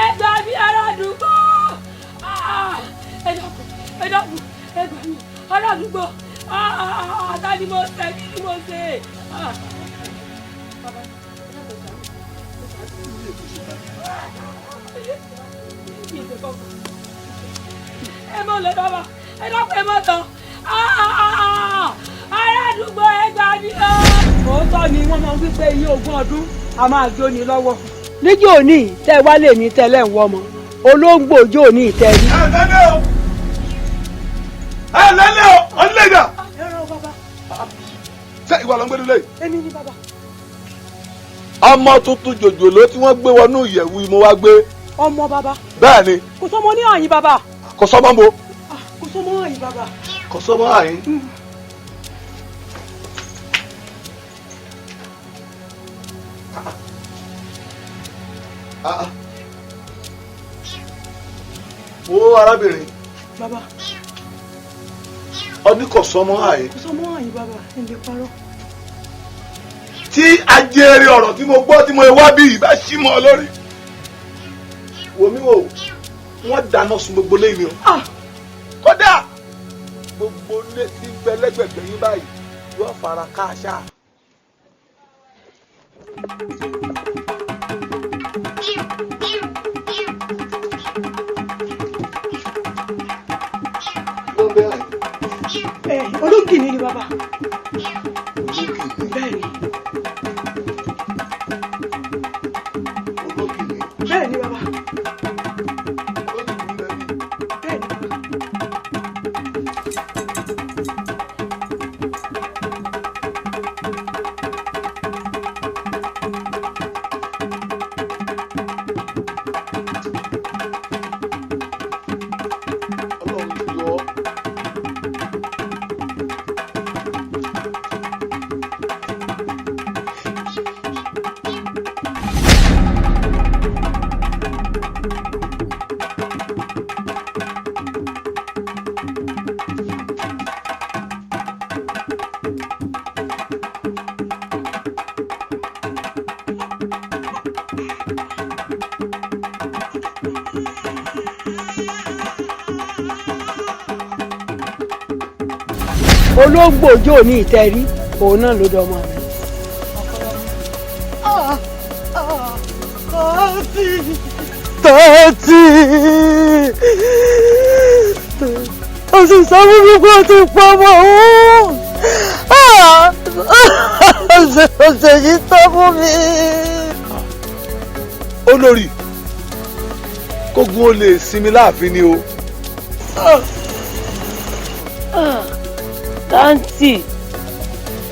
ẹgbà mi ará àdúgbò ẹ dákun ẹgbà mi ará àdúgbò ta ni mo ṣe kí ni mo ṣe. ẹ mọ lọ bàbá ẹ dákun ẹ mọ tán ará àdúgbò ẹgbà mi o. òótọ́ ni wọ́n máa ń wí pé iye ogún ọdún a máa jóni lọ́wọ́. níjó òní tẹ́ wá lè ní tẹ́lẹ̀ ń wọ́mọ olóńgbò jó òní ìtẹ́rí. ẹ lẹ́lẹ́ o ọ̀nlẹ́dà. ṣé ìwà ló ń gbé nílé. èmi ni bàbá. ọmọ tuntun jòjòló tí wọ́n gbé wọnú ìyẹ̀wù mo wá gbé. ọmọ bàbá. bẹ́ẹ̀ ni. kò sọmọ ní àyín bàbá. kò sọmọ mo. kò sọmọ àyín bàbá. kò sọmọ àyín. wo arábìnrin. bàbá. oníkọ̀ sọmọ àyè. sọmọ àyè bàbá ẹ̀ lè parọ́. tí ajẹ́rẹ́ ọ̀rọ̀ tí mo gbọ́ tí mo wá bí ìbá sí mọ́ ọ lórí. wò mí wò wọ́n dáná sun gbogbo lẹ́yìn o. kódà gbogbo ilé tí ń bẹ lẹ́gbẹ̀gbẹ̀ yín báyìí yóò fara káàṣà. ológìní ni bàbá. bẹ́ẹ̀ni. bẹ́ẹ̀ni bàbá. olóńgbò ojú òní ìtẹ́rí òun náà ló dọmọ mi. tọ́tí o sì sọ fún mi pé o ti pa ọmọ òun ọ̀sẹ̀ yìí tọ́ fún mi. olórí kógun ó lè sinmi láàfin ni o. táǹtì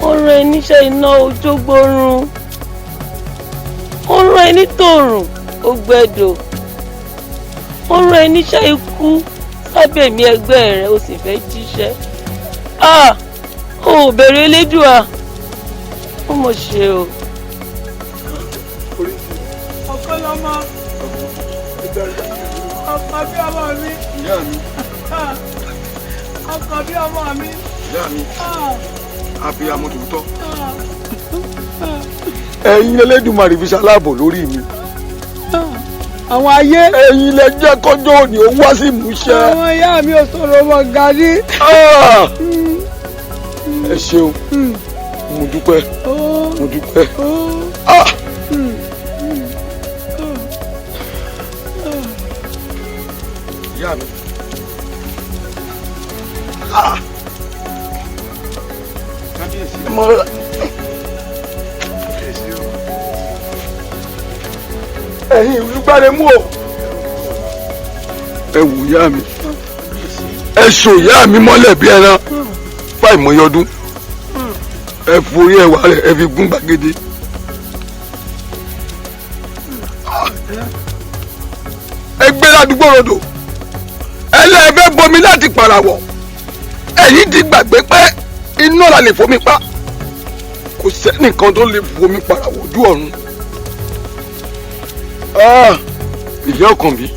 ọ̀rọ̀ ẹ níṣẹ́ iná ojógbórun ọ̀rọ̀ ẹ nítòrùn ògbẹ́dọ̀ ọ̀rọ̀ ẹ níṣẹ́ ikú sábẹ̀mí ẹgbẹ́ rẹ̀ ó sì fẹ́ jíṣẹ́ ò bèrè elédùà ó mọ̀ ṣe o. ọkọ lọmọ ọkọ bí ọmọ mi ọkọ bí ọmọ mi. ìyá mi abiyamọ tòótọ́ ẹ̀yin Elédùmarè fi ṣaláàbò lórí mi àwọn ayé ẹ̀yin lẹ jẹ́ kọjọ́ òní ó wá sí ìmúṣẹ. àwọn ìyá mi ò sọ̀rọ̀ ọmọ gani. ẹ ṣeun mo dúpẹ́ mo dúpẹ́. ìyá mi. ẹ̀yin ìlúgbàdé mú o. ẹ wò ìyá mi ẹ so ìyá mi mọ́lẹ̀ bí ẹran fáìmọye ọdún ẹ forí ẹwà rẹ ẹ fi gún gbàgede. ẹ gbé ládùúgbò rodò ẹ lẹ́ẹ̀fẹ́ bomi láti pàràwọ̀ ẹ̀yin ti gbàgbé pé iná la lè fomi pa kò sẹ́nìkan tó lè fomi pàràwọ̀ ojú ọ̀run. ìyá ọkàn mi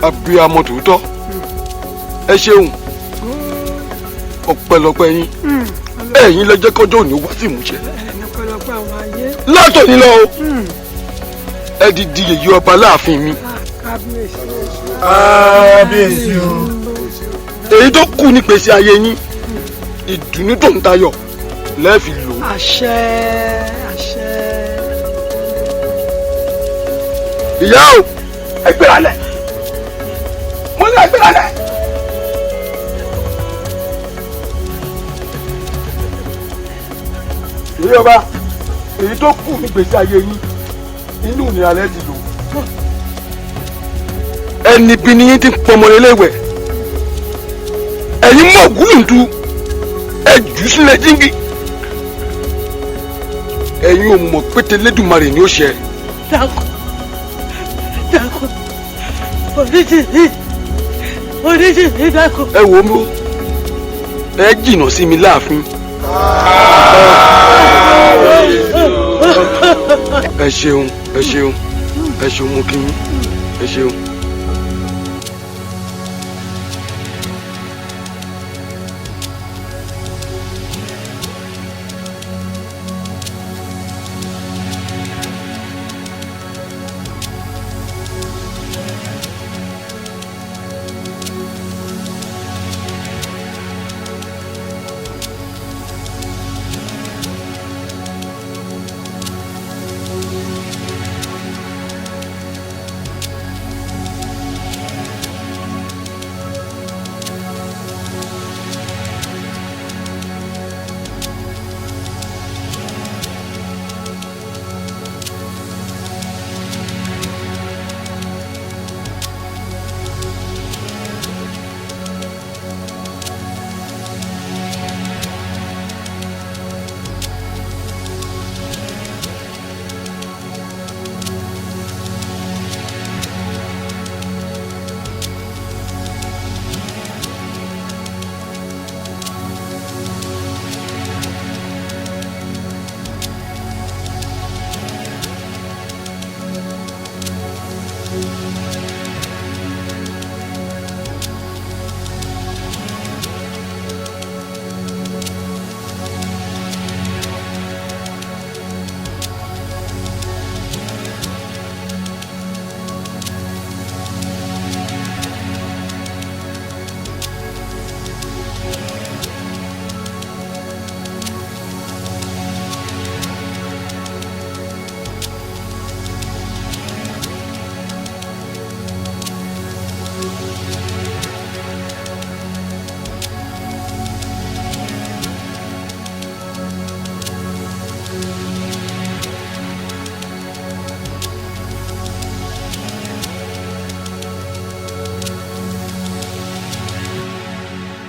abiyamọ tòótọ́ ẹ ṣeun ọpẹ́lọpẹ́ yín ẹ̀yin lẹ jẹ́ kọjọ́ òní wá sí ìmúṣẹ. látòní lọ o ẹ di yèyé ọba láàfin mi. kábíyèsí o. èyí tó kù ní pèsè ayé yín ìdùnnú tó ń tayọ̀ lẹ́ẹ̀fi lò. àṣẹ àṣẹ. ìyá o ẹ gbéra lẹ̀ mo ní ẹ gbéra lẹ̀. èyí ọba èyí tó kù ní pèsè ayé yín inú ìnira lẹ́ ti lò. ẹni bí ni yín ti pọmọ lélẹ́wẹ̀ ẹ̀yin mọ̀ gúlùntù ẹ jù sílẹ̀ jíngì ẹ̀yin ò mọ̀ pété lẹ́dùnmarè ni ó ṣe. dákun oníjì dákun. ẹ wò ó ẹ jìnnà sí mi láàfin. ẹ ṣeun ẹ ṣeun ẹ ṣeun mo kí yín ẹ ṣeun.